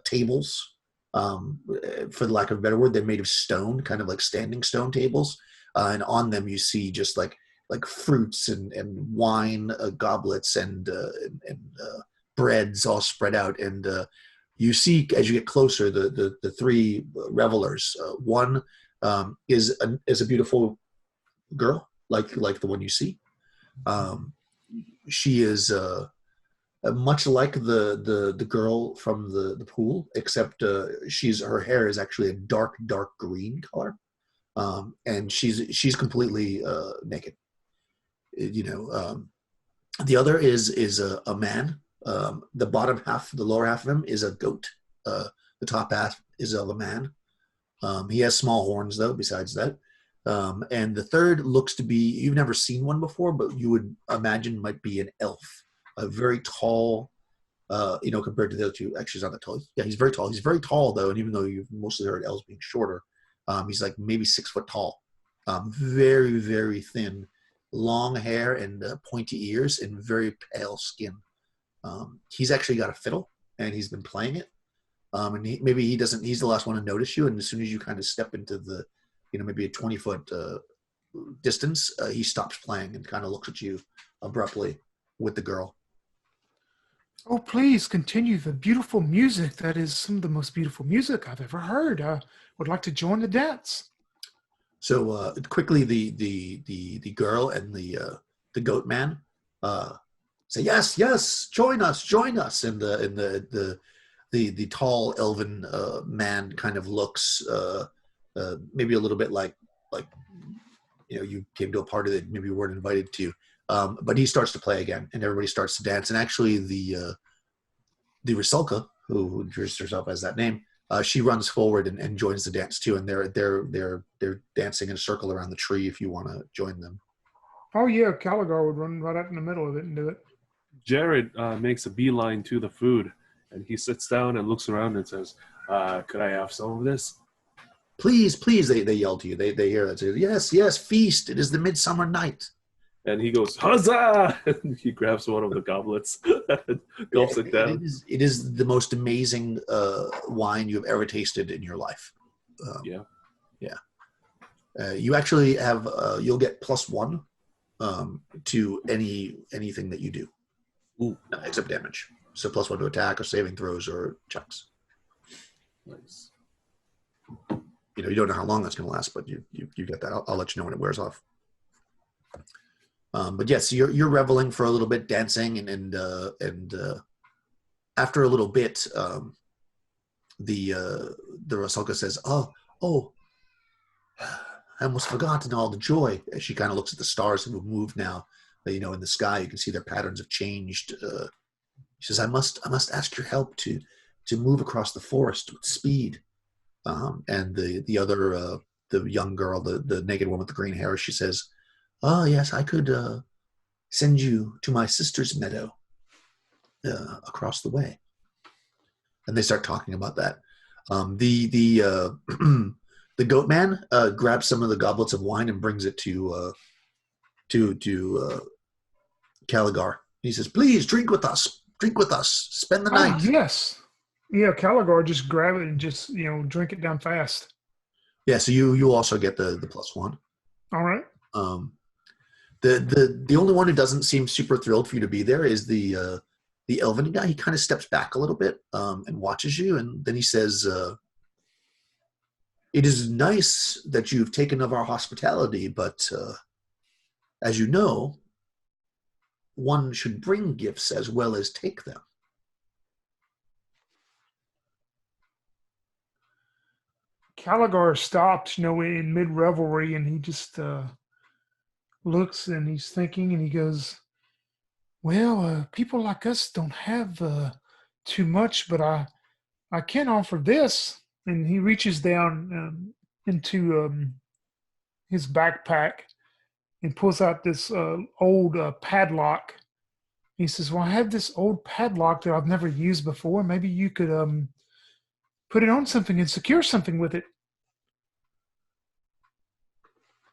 tables, for the lack of a better word. They're made of stone, kind of like standing stone tables, and on them you see just like fruits and wine goblets and breads all spread out. And you see, as you get closer, the three revelers. One is a beautiful girl, like the one you see. She is much like the girl from the pool, except her hair is actually a dark green color, and she's completely naked. The other is a man. The bottom half, the lower half of him is a goat. The top half is of a man. He has small horns though. Besides that. And the third looks to be, you've never seen one before, but you would imagine might be an elf, a very tall, compared to the other two. Actually, he's not that tall. Yeah, he's very tall. He's very tall though, and even though you've mostly heard elves being shorter, he's like maybe 6 foot tall. Very, very thin, long hair and pointy ears and very pale skin. He's actually got a fiddle, and he's been playing it. And he's the last one to notice you, and as soon as you kind of step into the maybe a 20-foot distance, he stops playing and kind of looks at you abruptly with the girl. Oh, please continue the beautiful music. That is some of the most beautiful music I've ever heard. I would like to join the dance. So quickly, the girl and the goat man say, yes, join us. And the tall elven man kind of looks maybe a little bit like you came to a party that maybe you weren't invited to, but he starts to play again, and everybody starts to dance. And actually, the Rusalka, who introduced herself as that name, she runs forward and joins the dance too. And they're dancing in a circle around the tree. If you want to join them. Oh yeah, Caligar would run right out in the middle of it and do it. Jared makes a beeline to the food, and he sits down and looks around and says, "Could I have some of this?" Please, they yell to you. They hear that. Say, yes, feast. It is the midsummer night. And he goes, huzzah! And he grabs one of the goblets, gulps it down. It is the most amazing wine you've ever tasted in your life. Yeah. You actually have, you'll get +1 to anything that you do. Ooh. Except damage. So +1 to attack or saving throws or checks. Nice. You don't know how long that's going to last, but you get that. I'll let you know when it wears off. But yes, you're reveling for a little bit, dancing, and after a little bit, the Rusalka says, "Oh, I almost forgotten all the joy." As she kind of looks at the stars who have moved now, in the sky, you can see their patterns have changed. She says, "I must ask your help to move across the forest with speed." And the other, the young girl, the naked one with the green hair, she says, "Oh yes, I could send you to my sister's meadow across the way." And they start talking about that. The goat man grabs some of the goblets of wine and brings it to Caligar. He says, "Please drink with us. Spend the night." Yes. Yeah, Caligar just grab it and just drink it down fast. Yeah, so you also get the +1. All right. The only one who doesn't seem super thrilled for you to be there is the elven guy. He kind of steps back a little bit and watches you, and then he says, "It is nice that you've taken of our hospitality, but as you know, one should bring gifts as well as take them. Caligar stops, in mid revelry, and he just looks and he's thinking, and he goes, "Well, people like us don't have too much, but I can offer this." And he reaches down into his backpack and pulls out this old padlock. He says, "Well, I have this old padlock that I've never used before. Maybe you could put it on something and secure something with it."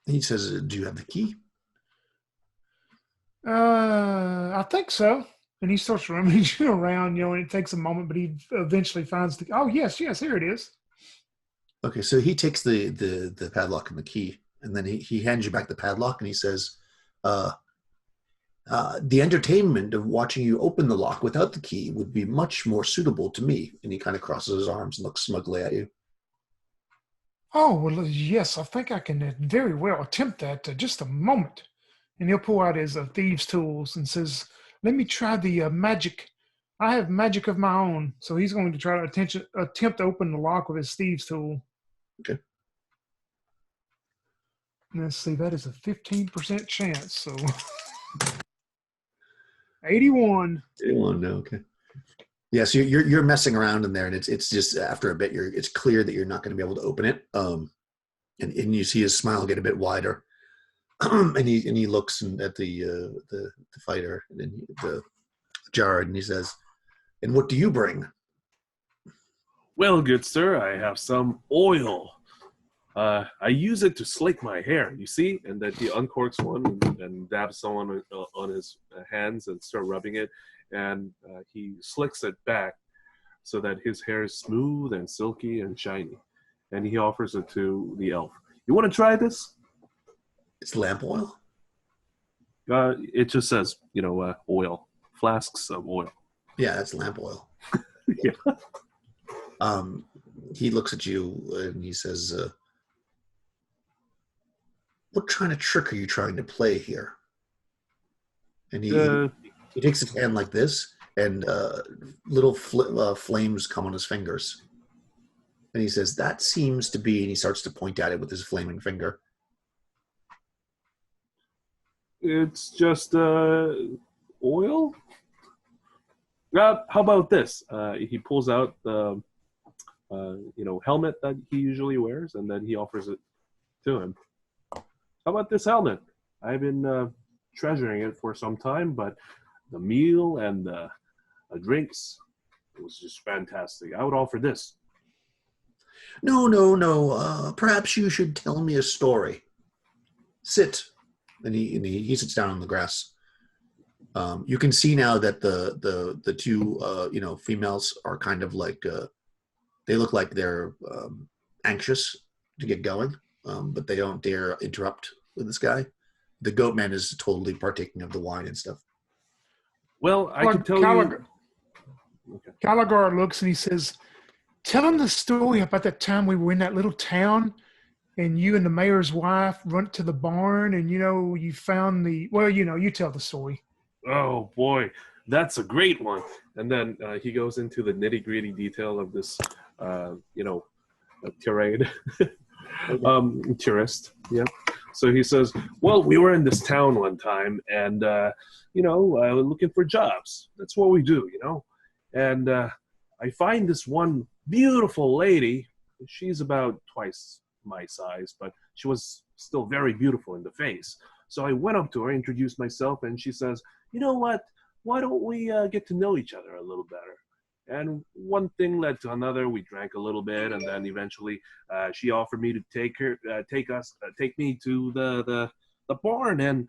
He says, "Do you have the key?" I think so. And he starts rummaging around, and it takes a moment, but he eventually finds oh, yes, here it is. Okay, so he takes the padlock and the key, and then he hands you back the padlock, and he says, the entertainment of watching you open the lock without the key would be much more suitable to me. And he kind of crosses his arms and looks smugly at you. "Oh, well, yes, I think I can very well attempt that. Just a moment." And he'll pull out his thieves' tools and says, "Let me try the magic. I have magic of my own." So he's going to try to attempt to open the lock with his thieves' tool. Okay. Let's see, that is a 15% chance. So 81. 81, no, okay. Yeah, so you're messing around in there, and it's just after a bit, it's clear that you're not going to be able to open it. And you see his smile get a bit wider, and he looks at the fighter and then the Jared, and he says, "And what do you bring?" Well, good sir, I have some oil. I use it to slick my hair, you see? And then he uncorks one and dabs someone on his hands and start rubbing it. And he slicks it back so that his hair is smooth and silky and shiny. And he offers it to the elf. "You want to try this?" It's lamp oil. It just says, oil. Flasks of oil. Yeah, that's lamp oil. Yeah. He looks at you and he says, "What kind of trick are you trying to play here?" And he takes his hand like this, and little flames come on his fingers. And he says, "That seems to be," and he starts to point at it with his flaming finger. It's just oil? How about this? He pulls out the helmet that he usually wears, and then he offers it to him. "How about this helmet? I've been treasuring it for some time, but the meal and the drinks, it was just fantastic. I would offer this." No. Perhaps you should tell me a story. Sit." And he sits down on the grass. You can see now that the two females are kind of like they look like they're anxious to get going, but they don't dare interrupt with this guy. The goat man is totally partaking of the wine and stuff. "Well, I can tell you." Okay. Caligar looks and he says, "Tell him the story about that time we were in that little town and you and the mayor's wife went to the barn and, you found you tell the story." "Oh, boy, that's a great one." And then he goes into the nitty-gritty detail of this, tirade. Tourist, yeah. So he says, "Well, we were in this town one time and, looking for jobs. That's what we do, And I find this one beautiful lady. She's about twice my size, but she was still very beautiful in the face. So I went up to her, introduced myself, and she says, 'You know what? Why don't we get to know each other a little better?' And one thing led to another. We drank a little bit, and then eventually she offered me to take me to the barn, and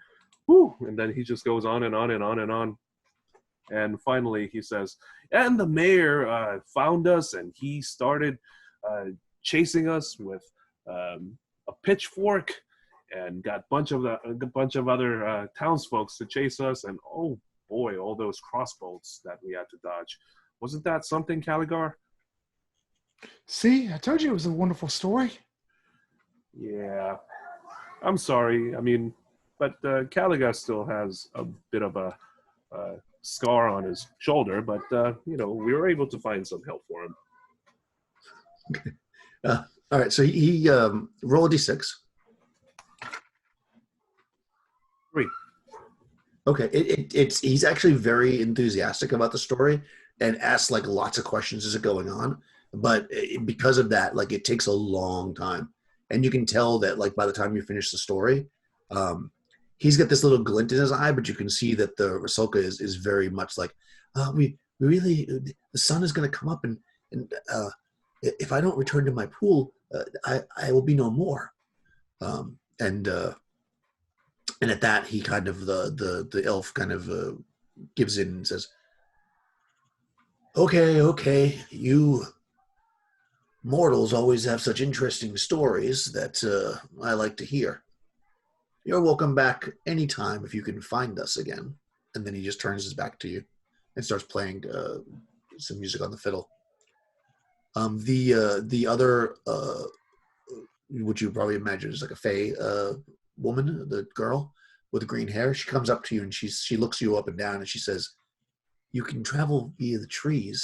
and then he just goes on and on and on and on. And finally he says, and the mayor found us, and he started chasing us with a pitchfork, and got a bunch of other townsfolk to chase us, and oh boy, all those crossbows that we had to dodge. Wasn't that something, Caligar? See, I told you it was a wonderful story. Yeah, I'm sorry. I mean, but Caligas still has a bit of a scar on his shoulder. But we were able to find some help for him. All right, so he roll a d6. 3. Okay, it's he's actually very enthusiastic about the story and asks like lots of questions as it going on, but because of that, like it takes a long time, and you can tell that like by the time you finish the story, he's got this little glint in his eye, but you can see that the Rusalka is very much like, we really the sun is going to come up and if I don't return to my pool, I will be no more, and at that, he kind of the elf kind of gives in and says, "Okay, you mortals always have such interesting stories that I like to hear. You're welcome back anytime if you can find us again." And then he just turns his back to you and starts playing some music on the fiddle. The other, which you probably imagine is like a fae woman, the girl with the green hair, she comes up to you and she looks you up and down and she says, "You can travel via the trees,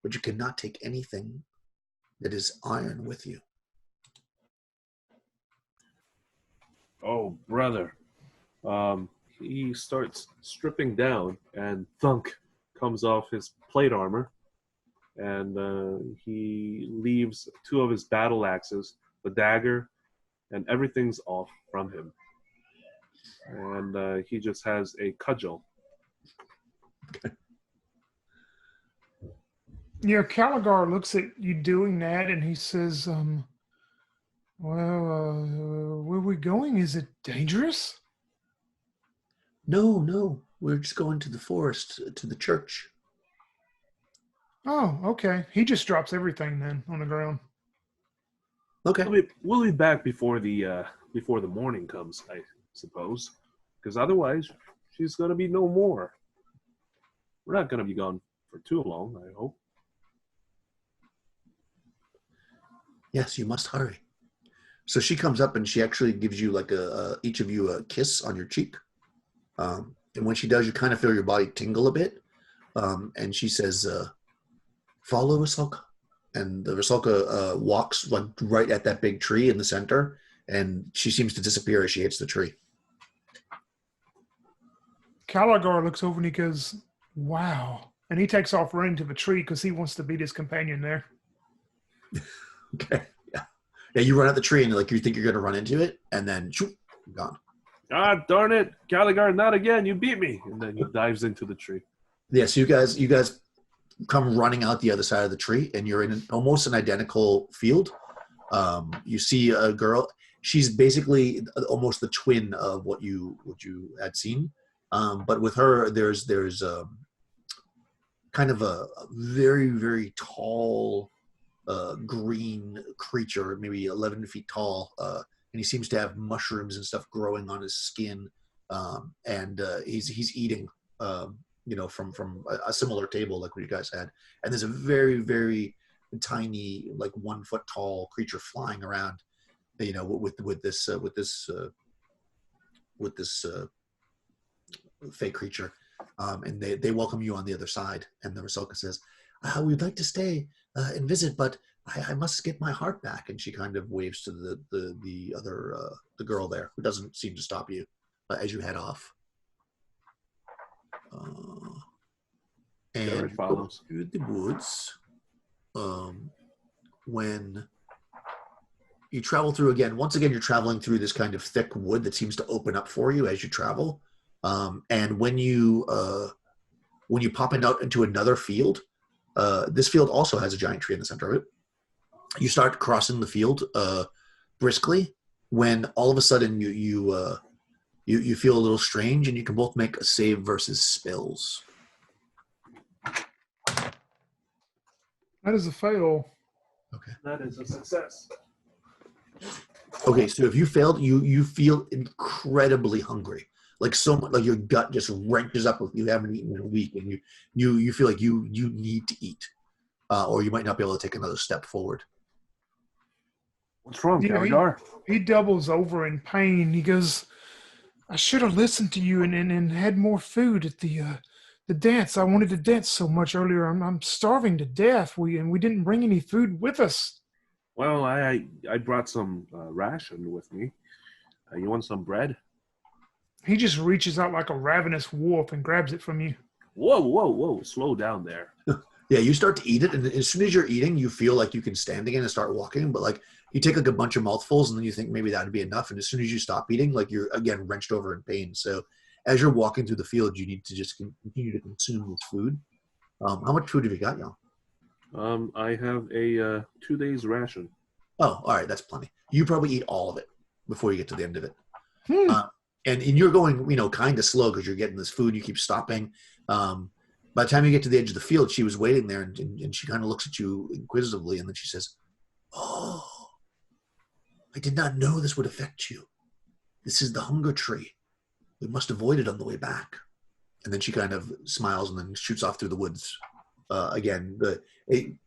but you cannot take anything that is iron with you." Oh, brother. He starts stripping down, and thunk comes off his plate armor, and he leaves 2 of his battle axes, the dagger, and everything's off from him. And he just has a cudgel. Yeah, Caligar looks at you doing that, and he says, "Well, where are we going? Is it dangerous?" No, we're just going to the forest, to the church. Oh, okay. He just drops everything then on the ground. Okay. We'll be back before the morning comes, I suppose, because otherwise she's gonna be no more. We're not gonna be gone for too long, I hope. Yes, you must hurry. So she comes up and she actually gives you like each of you a kiss on your cheek. And when she does, you kind of feel your body tingle a bit. And she says, "Follow Rusalka." And the Rusalka walks like right at that big tree in the center, and she seems to disappear as she hits the tree. Caligar looks over and he goes, "Wow." And he takes off running to the tree because he wants to beat his companion there. Okay. Yeah, you run at the tree and like you think you're going to run into it, and then shoop, gone. Ah, darn it, Caligar, not again! You beat me. And then he dives into the tree. Yeah, so you guys come running out the other side of the tree, and you're in almost an identical field. You see a girl. She's basically almost the twin of what you had seen, but with her, there's kind of a very, very tall green creature, maybe 11 feet tall, and he seems to have mushrooms and stuff growing on his skin, and he's eating, from a similar table like what you guys had. And there's a very, very tiny, like 1 foot tall creature flying around, with this fake creature, and they welcome you on the other side. And the Rusalka says, "We'd like to stay and visit, but I must get my heart back." And she kind of waves to the other the girl there, who doesn't seem to stop you as you head off. And follows through the woods. When you travel through once again, you're traveling through this kind of thick wood that seems to open up for you as you travel. And when you pop out into another field, this field also has a giant tree in the center of it. You start crossing the field briskly, when all of a sudden you feel a little strange, and you can both make a save versus spills. That is a fail. Okay. That is a success. Okay, so if you failed, you feel incredibly hungry, like so much, like your gut just wrenches up if you haven't eaten in a week, and you feel like you need to eat, or you might not be able to take another step forward. What's wrong, Yeah, Caligar? he doubles over in pain. He goes, I should have listened to you and had more food at the dance. I wanted to dance so much earlier. I'm starving to death. We didn't bring any food with us. Well, I brought some ration with me. You want some bread? He just reaches out like a ravenous wolf and grabs it from you. Whoa, whoa, whoa! Slow down there. Yeah, you start to eat it, and as soon as you're eating, you feel like you can stand again and start walking. But like you take like a bunch of mouthfuls, and then you think maybe that'd be enough. And as soon as you stop eating, like you're again wrenched over in pain. So as you're walking through the field, you need to just continue to consume this food. How much food have you got, y'all? I have a 2 days ration. Oh, all right, that's plenty. You probably eat all of it before you get to the end of it. Hmm. And you're going, kind of slow because you're getting this food. You keep stopping. By the time you get to the edge of the field, she was waiting there, and she kind of looks at you inquisitively, and then she says, "Oh, I did not know this would affect you. This is the hunger tree. We must avoid it on the way back." And then she kind of smiles and then shoots off through the woods. Again,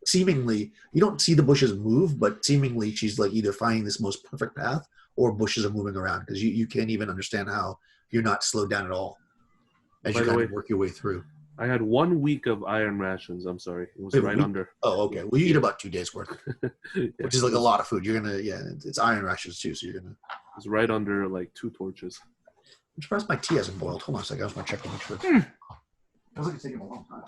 seemingly, you don't see the bushes move, but seemingly she's like either finding this most perfect path or bushes are moving around because you can't even understand how you're not slowed down at all as you kind of work your way through. I had 1 week of iron rations. I'm sorry. It was right under. Oh, okay. Well, you eat about 2 days worth, which is like a lot of food. You're going to, it's iron rations too. So you're going to. It's right under like 2 torches. I'm surprised my tea hasn't boiled. Hold on a second. I just want to check to make sure. I was like it's taking a long time.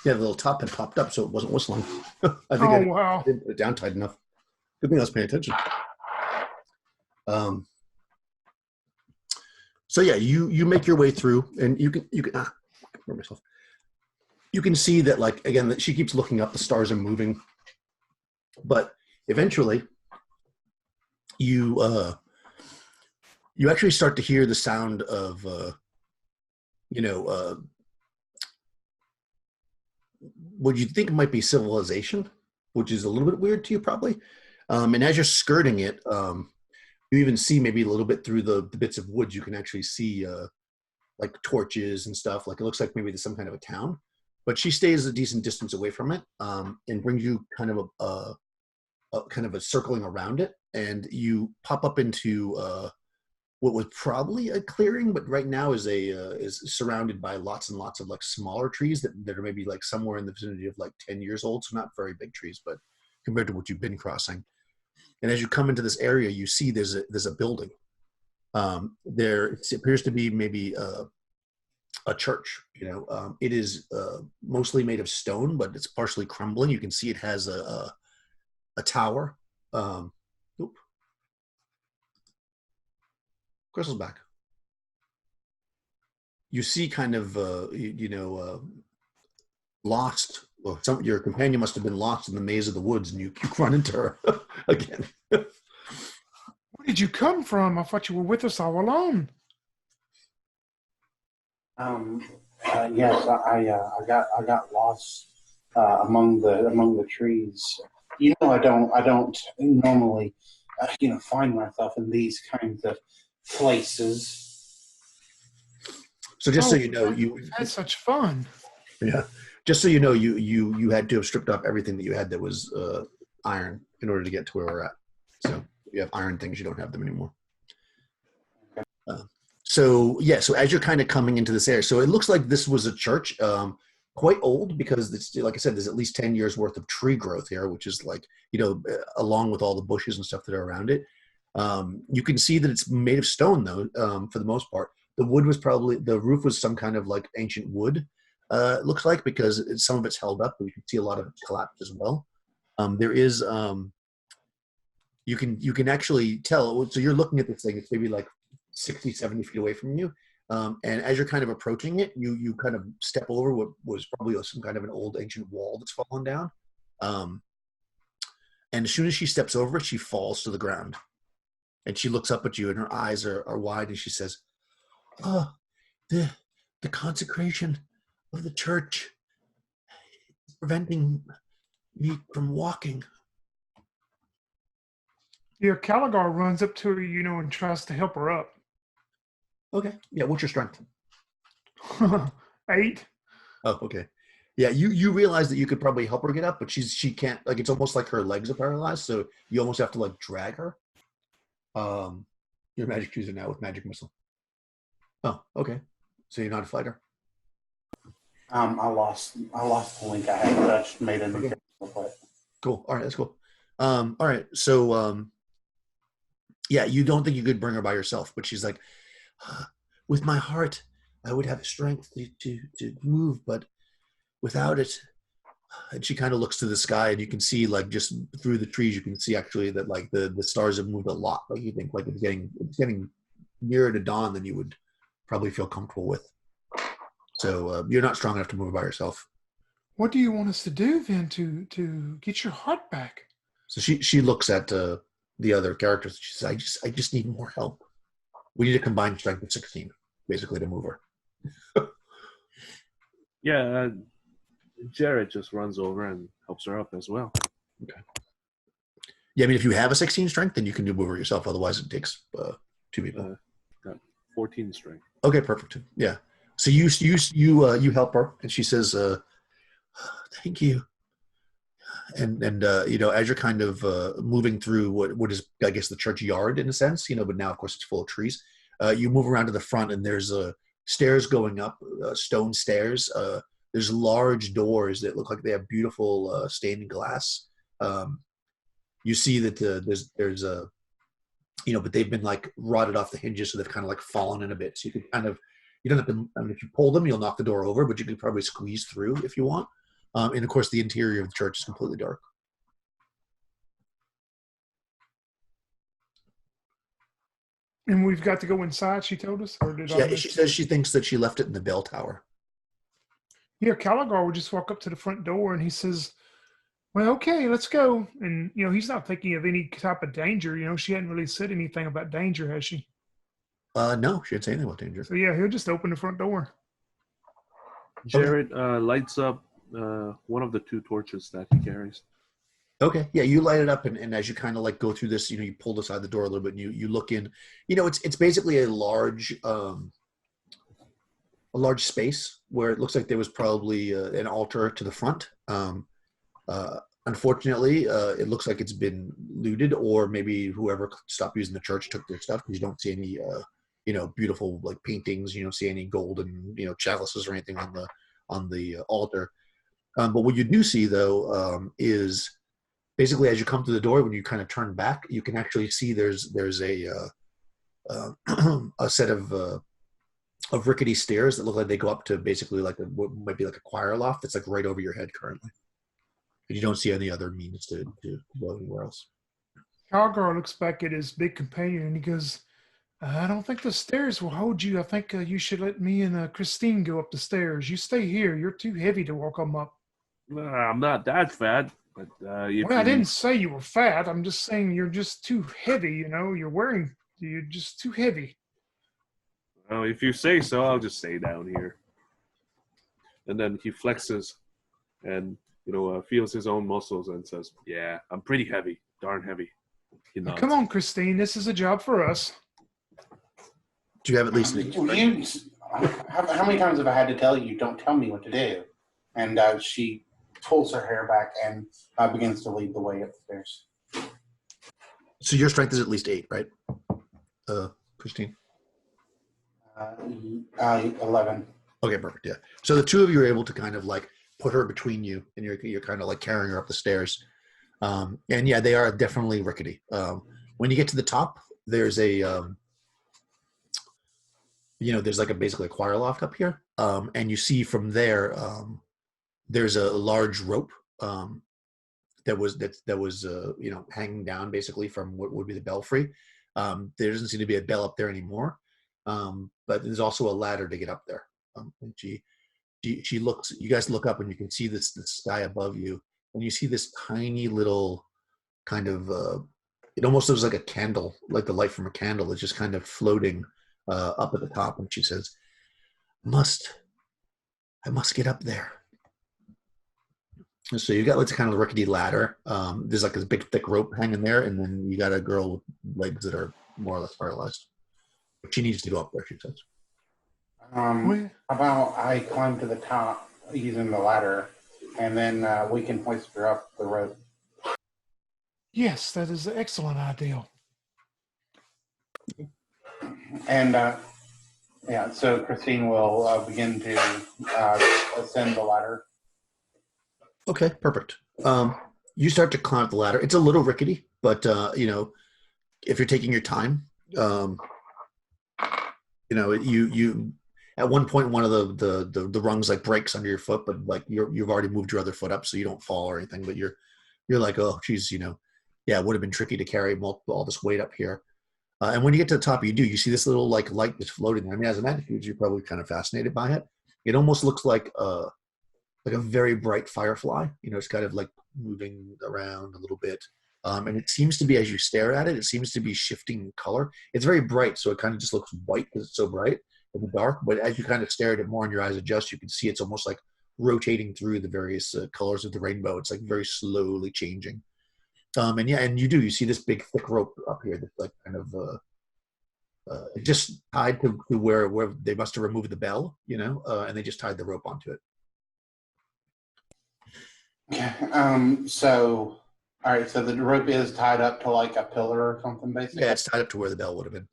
Yeah, the little top had popped up, so it wasn't whistling. I think wow. I didn't put it down tight enough. Good thing I was paying attention. So yeah, you make your way through, and you can myself. You can see that like again that she keeps looking up. The stars are moving, but eventually, you actually start to hear the sound of what you think might be civilization, which is a little bit weird to you probably. And as you're skirting it, you even see maybe a little bit through the bits of woods, you can actually see like torches and stuff. Like it looks like maybe there's some kind of a town. But she stays a decent distance away from it and brings you kind of a circling around it. And you pop up into what was probably a clearing, but right now is surrounded by lots and lots of like smaller trees that are maybe like somewhere in the vicinity of like 10 years old. So not very big trees, but compared to what you've been crossing. And as you come into this area, you see there's a building. There appears to be maybe a church. It is mostly made of stone, but it's partially crumbling. You can see it has a tower. Crystal's back. You see kind of, lost. Well, your companion must have been lost in the maze of the woods, and you run into her again. Where did you come from? I thought you were with us all along. Yes, I got lost among the trees. I don't normally find myself in these kinds of places. So just so you know, you had such fun. Yeah, just so you know, you had to have stripped off everything that you had that was iron in order to get to where we're at. So if you have iron things, you don't have them anymore. So as you're kind of coming into this area, so it looks like this was a church, quite old because it's, like I said, there's at least 10 years worth of tree growth here, which is like, along with all the bushes and stuff that are around it. You can see that it's made of stone though, for the most part. The roof was some kind of like ancient wood, it looks like, because some of it's held up, but you can see a lot of it collapsed as well. There is, you can actually tell, so you're looking at this thing, it's maybe like 60, 70 feet away from you. And as you're kind of approaching it, you kind of step over what was probably some kind of an old ancient wall that's fallen down. And as soon as she steps over it, she falls to the ground. And she looks up at you, and her eyes are wide, and she says, "Oh, the consecration of the church is preventing me from walking." Yeah, Caligar runs up to her, and tries to help her up. Okay. Yeah. What's your strength? 8. Oh, okay. Yeah, you realize that you could probably help her get up, but she can't. Like, it's almost like her legs are paralyzed, so you almost have to like drag her. Your magic user now with magic missile. Oh, okay. So you're not a fighter. I lost the link I had, but I just made a new Okay. real quick. Cool. All right, that's cool. All right. So yeah, you don't think you could bring her by yourself, but she's like, with my heart, I would have strength to move, but without it. And she kind of looks to the sky, and you can see, like, just through the trees, you can see actually that like the stars have moved a lot. Like, you think like it's getting nearer to dawn than you would probably feel comfortable with. So you're not strong enough to move by yourself. What do you want us to do then to get your heart back? So she looks at the other characters. She says, I just need more help. We need a combined strength of 16, basically, to move her. Yeah, Jared just runs over and helps her up as well. Okay. Yeah, I mean, if you have a 16 strength, then you can do move her yourself. Otherwise, it takes 2 people. Got 14 strength. Okay, perfect. Yeah. So you help her, and she says, "Thank you." And as you're kind of moving through what is, I guess, the church yard in a sense, but now of course it's full of trees. You move around to the front, and there's stairs going up, stone stairs. There's large doors that look like they have beautiful stained glass. You see that there's a but they've been like rotted off the hinges, so they've kind of like fallen in a bit. So you could kind of, you don't have to. I mean, if you pull them, you'll knock the door over, but you could probably squeeze through if you want. And of course, the interior of the church is completely dark. And we've got to go inside, she told us? Or did I Yeah, miss she it? says she thinks that she left it in the bell tower. Yeah, Caligar would just walk up to the front door and he says, well, okay, let's go. And, he's not thinking of any type of danger. She hadn't really said anything about danger, has she? No, she didn't say anything about danger. So, yeah, he'll just open the front door. Jared lights up one of the 2 torches that he carries. Okay, yeah, you light it up, and as you kind of like go through this, you pull aside the door a little bit, and you look in. It's basically a large space where it looks like there was probably an altar to the front. Unfortunately, it looks like it's been looted, or maybe whoever stopped using the church took their stuff, because you don't see any beautiful like paintings. You don't see any golden chalices or anything on the altar. But what you do see, though, is basically as you come through the door, when you kind of turn back, you can actually see there's a a set of rickety stairs that look like they go up to basically like what might be like a choir loft that's like right over your head currently. And you don't see any other means to go anywhere else. Caligar looks back at his big companion and he goes, I don't think the stairs will hold you. I think you should let me and Christine go up the stairs. You stay here. You're too heavy to walk them up. I'm not that fat, but Well, I didn't say you were fat. I'm just saying you're just too heavy. You're just too heavy. Well, if you say so, I'll just stay down here. And then he flexes and feels his own muscles and says, "Yeah, I'm pretty heavy, darn heavy." Now, come on, Christine. This is a job for us. Do you have at least How many times have I had to tell you, don't tell me what to do? And she pulls her hair back and begins to lead the way upstairs. So your strength is at least 8, right? Christine? 11. Okay, perfect. Yeah. So the 2 of you are able to kind of like put her between you, and you're kind of like carrying her up the stairs. And yeah, they are definitely rickety. When you get to the top, there's a there's like basically a choir loft up here, and you see from there there's a large rope that was hanging down basically from what would be the belfry. There doesn't seem to be a bell up there anymore, but there's also a ladder to get up there. And she looks. You guys look up and you can see the sky above you, and you see this tiny little kind of it almost looks like a candle, like the light from a candle. It's just kind of floating up at the top. And she says, I must get up there. So you got like kind of a rickety ladder. There's like this big thick rope hanging there, and then you got a girl with legs that are more or less paralyzed. But she needs to go up there, she says. How about I climb to the top using the ladder, and then we can hoist her up the rope. Yes, that is an excellent idea. And yeah, so Christine will begin to ascend the ladder. Okay, perfect. You start to climb up the ladder. It's a little rickety, but you know, if you're taking your time, you know, you at one point one of the rungs like breaks under your foot, but like you've already moved your other foot up, so you don't fall or anything. But you're like, oh, geez, you know, yeah, it would have been tricky to carry all this weight up here. And when you get to the top, you see this little like light that's floating there. I mean, as a man, you're probably kind of fascinated by it. It almost looks like a very bright firefly. You know, it's kind of like moving around a little bit. And it seems to be, as you stare at it, it seems to be shifting color. It's very bright, so it kind of just looks white because it's so bright in the dark. But as you kind of stare at it more and your eyes adjust, you can see it's almost like rotating through the various colors of the rainbow. It's like very slowly changing. And yeah, and you see this big thick rope up here that's like kind of just tied to where they must have removed the bell, you know, and they just tied the rope onto it. So, all right, so the rope is tied up to like a pillar or something, basically? Yeah, it's tied up to where the bell would have been.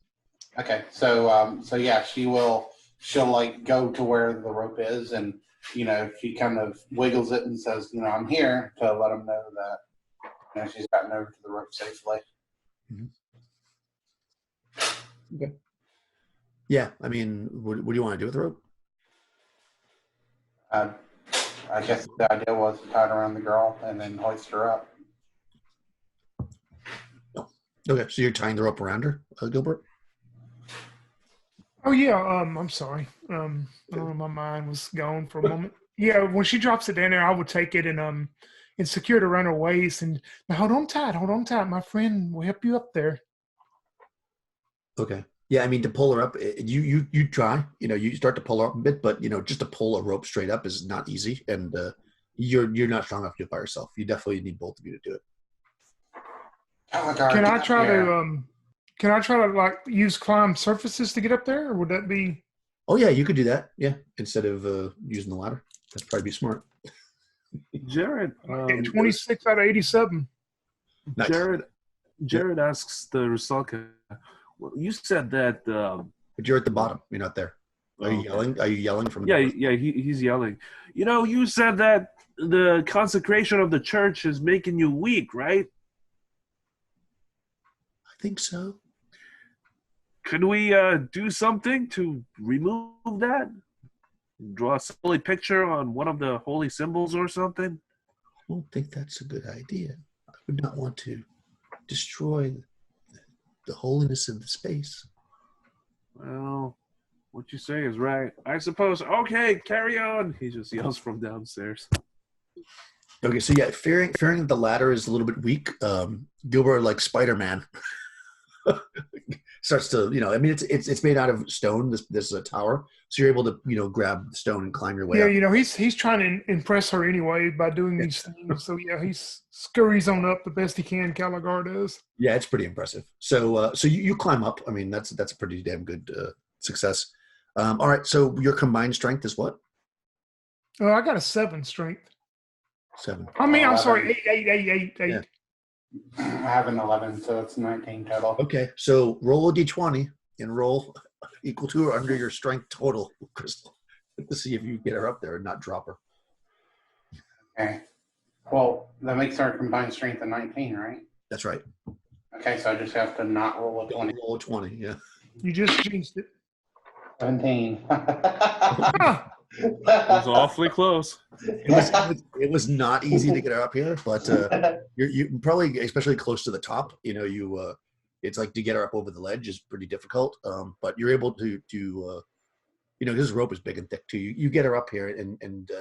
Okay, so yeah, she'll like go to where the rope is, and you know, she kind of wiggles it and says, you know, I'm here, to let them know that, you know, she's gotten over to the rope safely. Mm-hmm. Okay. Yeah, I mean, what do you want to do with the rope? I guess the idea was to tie it around the girl and then hoist her up. Oh. Okay, so you're tying the rope around her, Gilbert? Oh yeah, I'm sorry. I don't know, my mind was gone for a moment. Yeah, when she drops it down there, I would take it and secure it around her waist and now hold on tight. My friend will help you up there. Okay. Yeah, I mean, to pull her up, you try, you know, you start to pull her up a bit, but you know, just to pull a rope straight up is not easy, and you're not strong enough to do it by yourself. You definitely need both of you to do it. Oh my God! Can I try to like use climb surfaces to get up there, or would that be? Oh yeah, you could do that. Yeah, instead of using the ladder, that'd probably be smart. Jared, 26 out of 87. Nice. Jared asks the Rusalka, well, you said that. But you're at the bottom. You're not there. Are you yelling? Are you yelling from? He's yelling. You know, you said that the consecration of the church is making you weak, right? I think so. Could we do something to remove that? Draw a holy picture on one of the holy symbols or something? I don't think that's a good idea. I would not want to destroy the holiness of the space. Well, what you say is right, I suppose. Okay, carry on. He just yells from downstairs. Okay, so yeah, fearing that the ladder is a little bit weak, Gilbert, like Spider-Man, starts to, you know, I mean, it's made out of stone. This is a tower, so you're able to, you know, grab the stone and climb your way up. Yeah, you know, he's trying to impress her anyway by doing these things. So yeah, he scurries on up the best he can. Caligar does. Yeah, it's pretty impressive. So you climb up. I mean, that's a pretty damn good success. All right, so your combined strength is what? Oh, I got a 7 strength. 7. I mean, I'm sorry, 8. Yeah. I have an 11, so it's 19 total. Okay, so roll a d20 and roll equal to or under your strength total, Crystal, to see if you get her up there and not drop her. Okay. Well, that makes our combined strength a 19, right? That's right. Okay, so I just have to not roll a 20. Roll a 20, yeah. You just jinxed it. 17. It was awfully close. It was not easy to get her up here, but you probably, especially close to the top, you know, it's like to get her up over the ledge is pretty difficult. But you're able to you know, this rope is big and thick too. You get her up here, and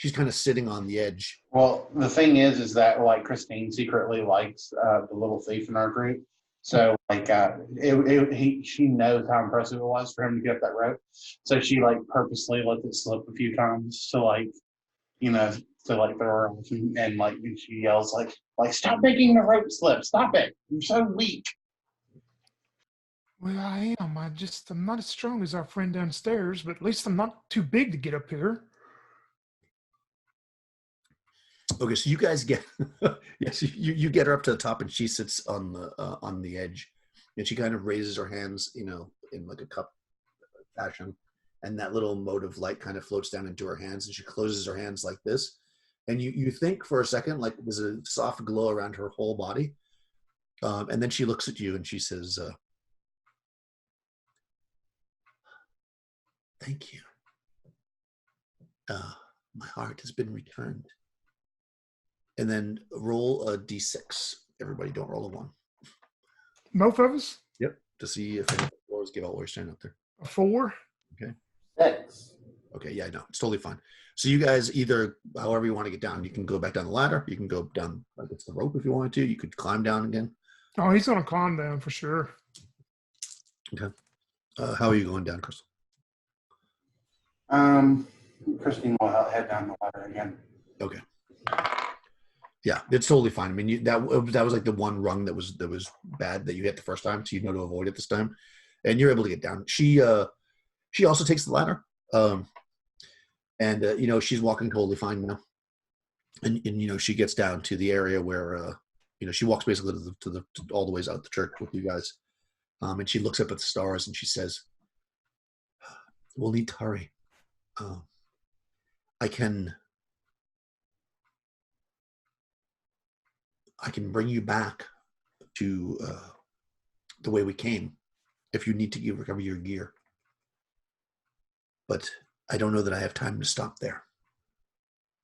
she's kind of sitting on the edge. Well, the thing is that like Christine secretly likes the little thief in our group. So like she knows how impressive it was for him to get up that rope. So she like purposely let it slip a few times to like, to like throw her off, and like and she yells like stop making the rope slip, stop it, you're so weak. Well, I am. I'm not as strong as our friend downstairs, but at least I'm not too big to get up here. Okay, so you guys get yes, you get her up to the top, and she sits on the edge, and she kind of raises her hands, in like a cup fashion, and that little mote of light kind of floats down into her hands, and she closes her hands like this, and you think for a second like there's a soft glow around her whole body, and then she looks at you and she says, "Thank you. My heart has been returned." And then roll a d6. Everybody, don't roll a 1. Both of us? Yep. To see if any floors get all the way stand up there. A 4? Okay. 6. Okay, yeah, no, it's totally fine. So you guys either, however you want to get down, you can go back down the ladder. You can go down against the rope if you wanted to. You could climb down again. Oh, he's going to climb down for sure. Okay. How are you going down, Crystal? Christine will head down the ladder again. Okay. Yeah, it's totally fine. I mean, that was like the one rung that was bad that you hit the first time, so you know to avoid it this time, and you're able to get down. She also takes the ladder, and she's walking totally fine now, and she gets down to the area where she walks basically to all the ways out the church with you guys, and she looks up at the stars and she says, "We'll need to hurry. I can bring you back to the way we came if you need to recover your gear. But I don't know that I have time to stop there.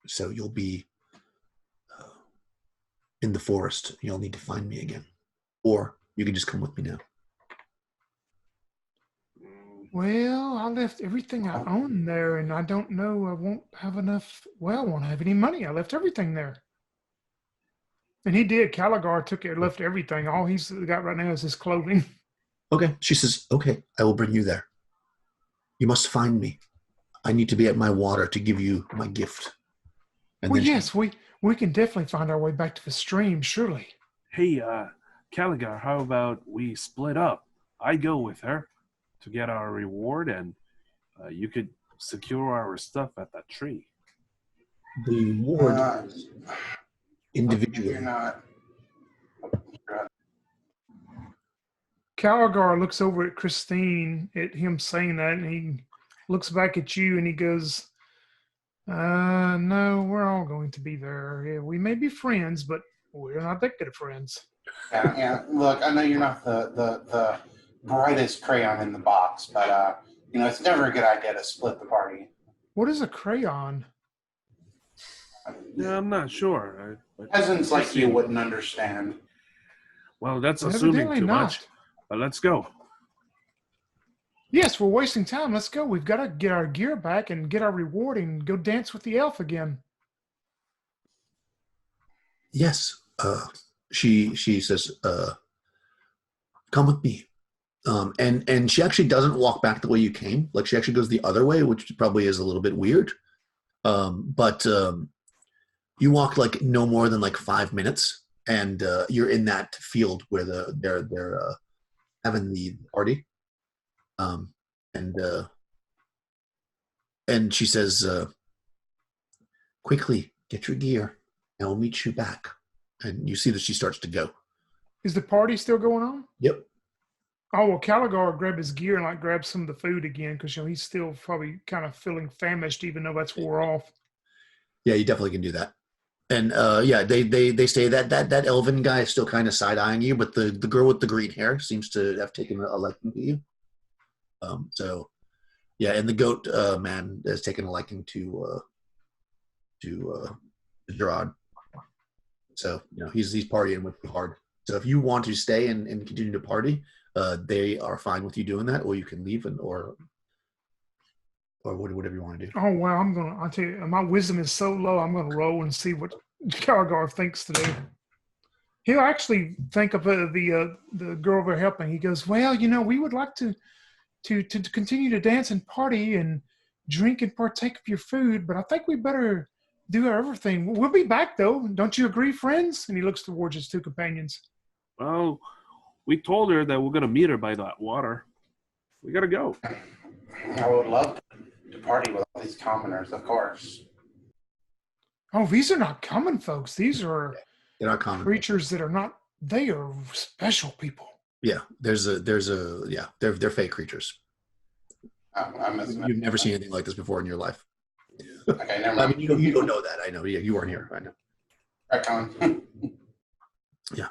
So you'll be in the forest. You'll need to find me again. Or you can just come with me now." Well, I left everything I own there, and I don't know. I won't have enough. Well, I won't have any money. I left everything there. And he did. Caligar left everything. All he's got right now is his clothing. Okay. She says, "Okay, I will bring you there. You must find me. I need to be at my water to give you my gift." And Well, then yes, we can definitely find our way back to the stream, surely. Hey, Caligar, how about we split up? I go with her to get our reward, and you could secure our stuff at that tree. the reward individually. You're not. Caligar looks over at Christine, at him saying that, and he looks back at you and he goes, "No, we're all going to be there. Yeah, we may be friends, but we're not that good of friends." Yeah. Look, I know you're not the brightest crayon in the box, but it's never a good idea to split the party. What is a crayon? Yeah, I'm not sure. Peasants like you wouldn't understand. Well, that's assuming Evidently too not. much. But let's go. Yes, we're wasting time. Let's go. We've got to get our gear back and get our reward and go dance with the elf again. Yes. She says, "Come with me." And she actually doesn't walk back the way you came. Like, she actually goes the other way, which probably is a little bit weird. But you walk like no more than like 5 minutes, and you're in that field where they're having the party. And she says, "Quickly, get your gear, and we'll meet you back." And you see that she starts to go. Is the party still going on? Yep. Oh, well, Caligar grabbed his gear and like grabbed some of the food again because he's still probably kind of feeling famished, even though that's wore off. Yeah, you definitely can do that. And they say that elven guy is still kind of side eyeing you, but the girl with the green hair seems to have taken a liking to you. So yeah, and the goat man has taken a liking to Gerard. So he's partying with you hard. So if you want to stay and continue to party, they are fine with you doing that, or you can leave or or whatever you want to do. Oh wow, I'll tell you, my wisdom is so low. I'm gonna roll and see what Calgar thinks to do. He'll actually think of the girl we're helping. He goes, well, we would like to continue to dance and party and drink and partake of your food, but I think we better do everything. We'll be back though. Don't you agree, friends? And he looks towards his two companions. Well, we told her that we're going to meet her by that water. We got to go. I would love to party with all these commoners, of course. Oh, these are not common folks. These are They're not common creatures that are not. They are special people. Yeah, they're fake creatures. You've never seen anything like this before in your life. Okay, never mind. I mean, you don't know that. I know. Yeah, you weren't here. I know. Retcon. Yeah.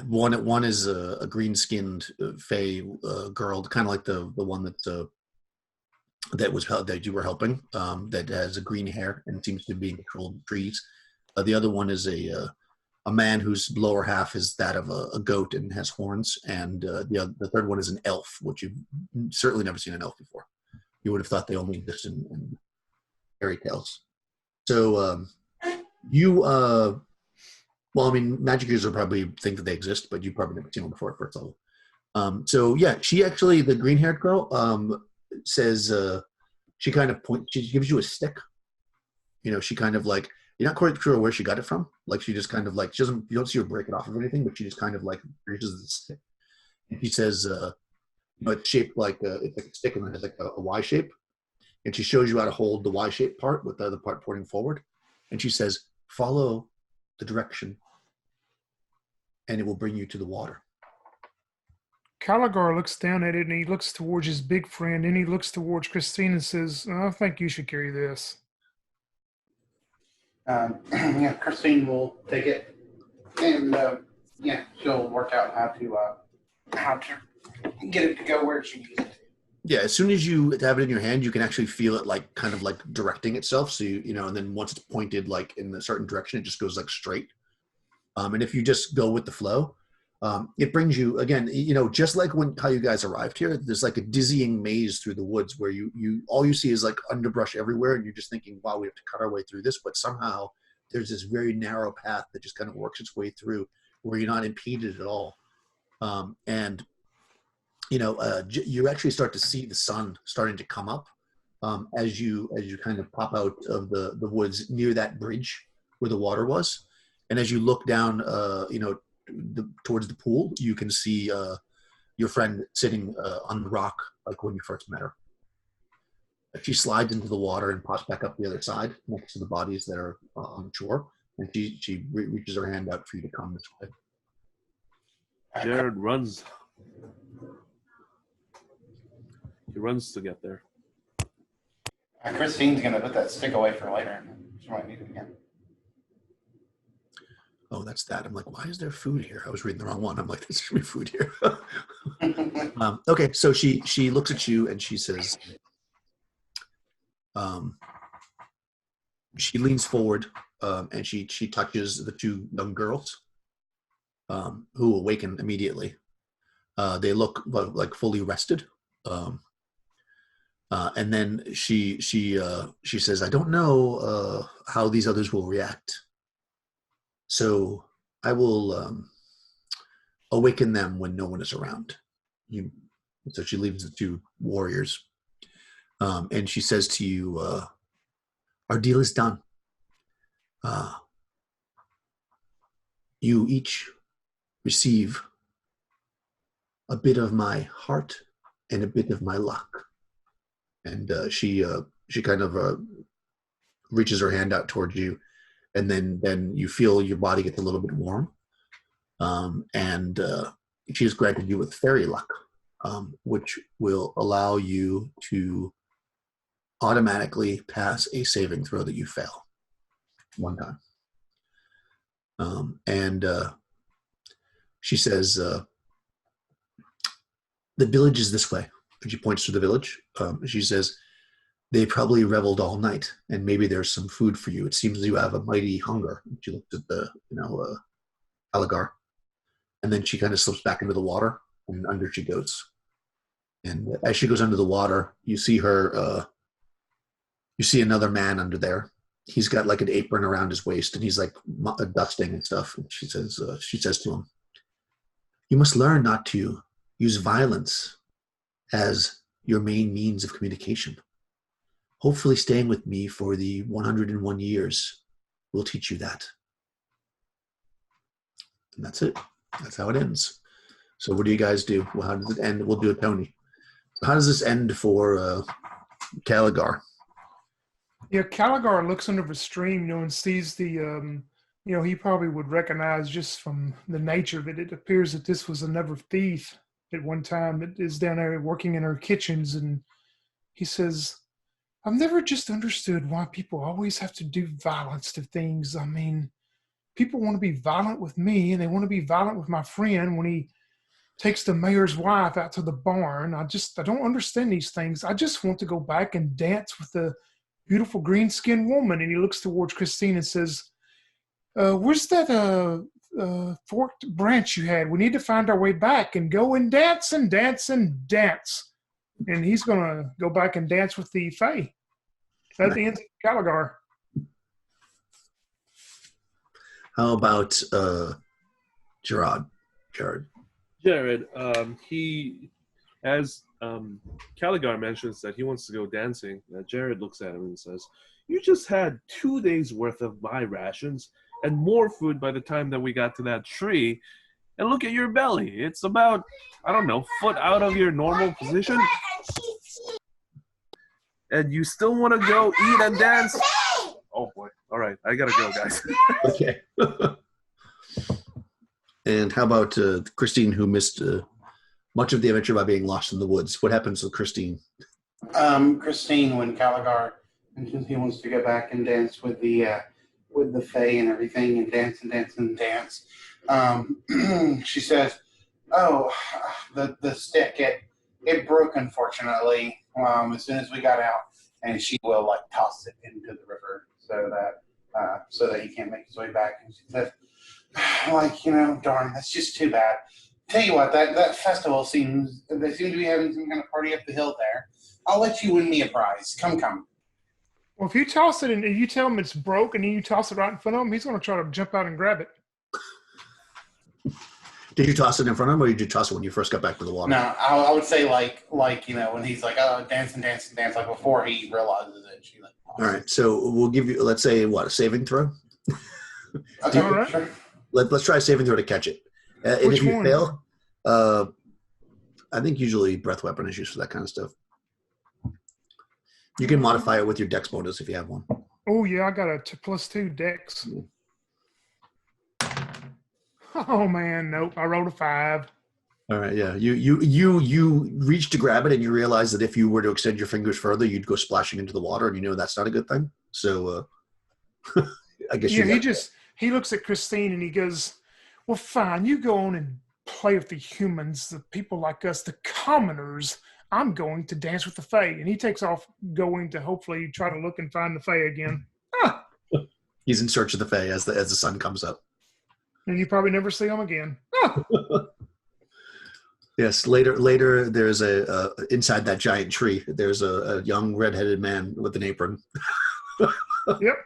One is a green-skinned fae girl, kind of like the one that you were helping. That has a green hair and seems to be in control of trees. The other one is a man whose lower half is that of a goat and has horns, and the third one is an elf, which you've certainly never seen an elf before. You would have thought they only exist in fairy tales. So well, I mean, magic users will probably think that they exist, but you've probably never seen one before at first level. So yeah, she actually, the green-haired girl, says she kind of she gives you a stick. She kind of like, you're not quite sure where she got it from. Like she just kind of like, you don't see her break it off of anything, but she just kind of like reaches the stick. And she says, it's shaped like it's like a stick and it has like a Y shape. And she shows you how to hold the Y-shaped part with the other part pointing forward. And she says, follow the direction and it will bring you to the water. Caligar looks down at it and he looks towards his big friend and he looks towards Christine and says, I think you should carry this. Yeah, Christine will take it, and she'll work out how to get it to go where she needs it. Yeah, as soon as you have it in your hand, you can actually feel it like kind of like directing itself. So and then once it's pointed like in a certain direction, it just goes like straight. And if you just go with the flow, it brings you again. Just like how you guys arrived here, there's like a dizzying maze through the woods where you all you see is like underbrush everywhere, and you're just thinking, wow, we have to cut our way through this. But somehow there's this very narrow path that just kind of works its way through, where you're not impeded at all. You actually start to see the sun starting to come up as you kind of pop out of the woods near that bridge where the water was, and as you look down, towards the pool, you can see your friend sitting on the rock like when you first met her. She slides into the water and pops back up the other side next to the bodies that are on the shore, and she reaches her hand out for you to come this way. Jared runs. He runs to get there. Christine's going to put that stick away for later. She might need it again. Oh, that's that. I'm like, why is there food here? I was reading the wrong one. I'm like, there should be food here. Okay, so she looks at you and she says, she leans forward and she touches the two young girls who awaken immediately. They look like fully rested. And then she says, I don't know how these others will react. So I will awaken them when no one is around. So she leaves the two warriors. And she says to you, our deal is done. You each receive a bit of my heart and a bit of my luck. And she kind of reaches her hand out towards you, and then you feel your body gets a little bit warm. And she has granted you with fairy luck, which will allow you to automatically pass a saving throw that you fail one time. And she says, the village is this way. And she points to the village. She says, they probably reveled all night, and maybe there's some food for you. It seems you have a mighty hunger. She looks at the, Aligar. And then she kind of slips back into the water, and under she goes. And as she goes under the water, you see her. You see another man under there. He's got like an apron around his waist, and he's like dusting and stuff. And she says to him, "You must learn not to use violence as your main means of communication. Hopefully, staying with me for the 101 years will teach you that." And that's it. That's how it ends. So what do you guys do? Well, how does it end? We'll do it, Tony. How does this end for Caligar? Yeah, Caligar looks under the stream, and sees the, he probably would recognize just from the nature of it. It appears that this was another thief at one time that is down there working in her kitchens. And he says, "I've never just understood why people always have to do violence to things. I mean, people want to be violent with me, and they want to be violent with my friend when he takes the mayor's wife out to the barn. I don't understand these things. I just want to go back and dance with the beautiful green-skinned woman." And he looks towards Christine and says, "Where's that forked branch you had? We need to find our way back and go and dance and dance and dance." And he's going to go back and dance with the Fae. That's the end of Caligar. How about Jared? Jared, he, as Caligar mentions that he wants to go dancing, Jared looks at him and says, "You just had 2 days worth of my rations and more food by the time that we got to that tree. And look at your belly. It's about, I don't know, foot out of your normal position. And you still want to go eat and dance?" Oh boy. All right. I got to go, guys. Okay. And how about Christine, who missed much of the adventure by being lost in the woods? What happens with Christine? Christine, when Caligar mentions he wants to go back and dance with the Fae and everything, and dance and dance and dance, she says, "Oh, the stick, it broke, unfortunately, as soon as we got out," and she will like toss it into the river so that he can't make his way back. And she says, "Darn, that's just too bad. Tell you what, that festival they seem to be having some kind of party up the hill there. I'll let you win me a prize. Come." Well, if you toss it and you tell him it's broke and then you toss it right in front of him, he's going to try to jump out and grab it. Did you toss it in front of him, or did you toss it when you first got back to the water? No, I would say like when he's like, "Oh, dance and dance and dance," like before he realizes it. She like. All right, so we'll give you, let's say, a saving throw? Okay, all right. sure. Let's try a saving throw to catch it. And Which if you one? fail, I think usually breath weapon is used for that kind of stuff. You can modify it with your dex bonus if you have one. Oh, yeah, I got a +2 dex. Oh, man, nope. I rolled a 5. All right, yeah. You reach to grab it, and you realize that if you were to extend your fingers further, you'd go splashing into the water, and you know that's not a good thing. So I guess he looks at Christine and he goes, "Well, fine, you go on and play with the humans, the people like us, the commoners. I'm going to dance with the Fae." And he takes off going to hopefully try to look and find the Fae again. He's in search of the Fae as the sun comes up. And you probably never see him again. Yes, later there's inside that giant tree, there's a young redheaded man with an apron. Yep.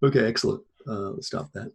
Okay, excellent. Let's stop that.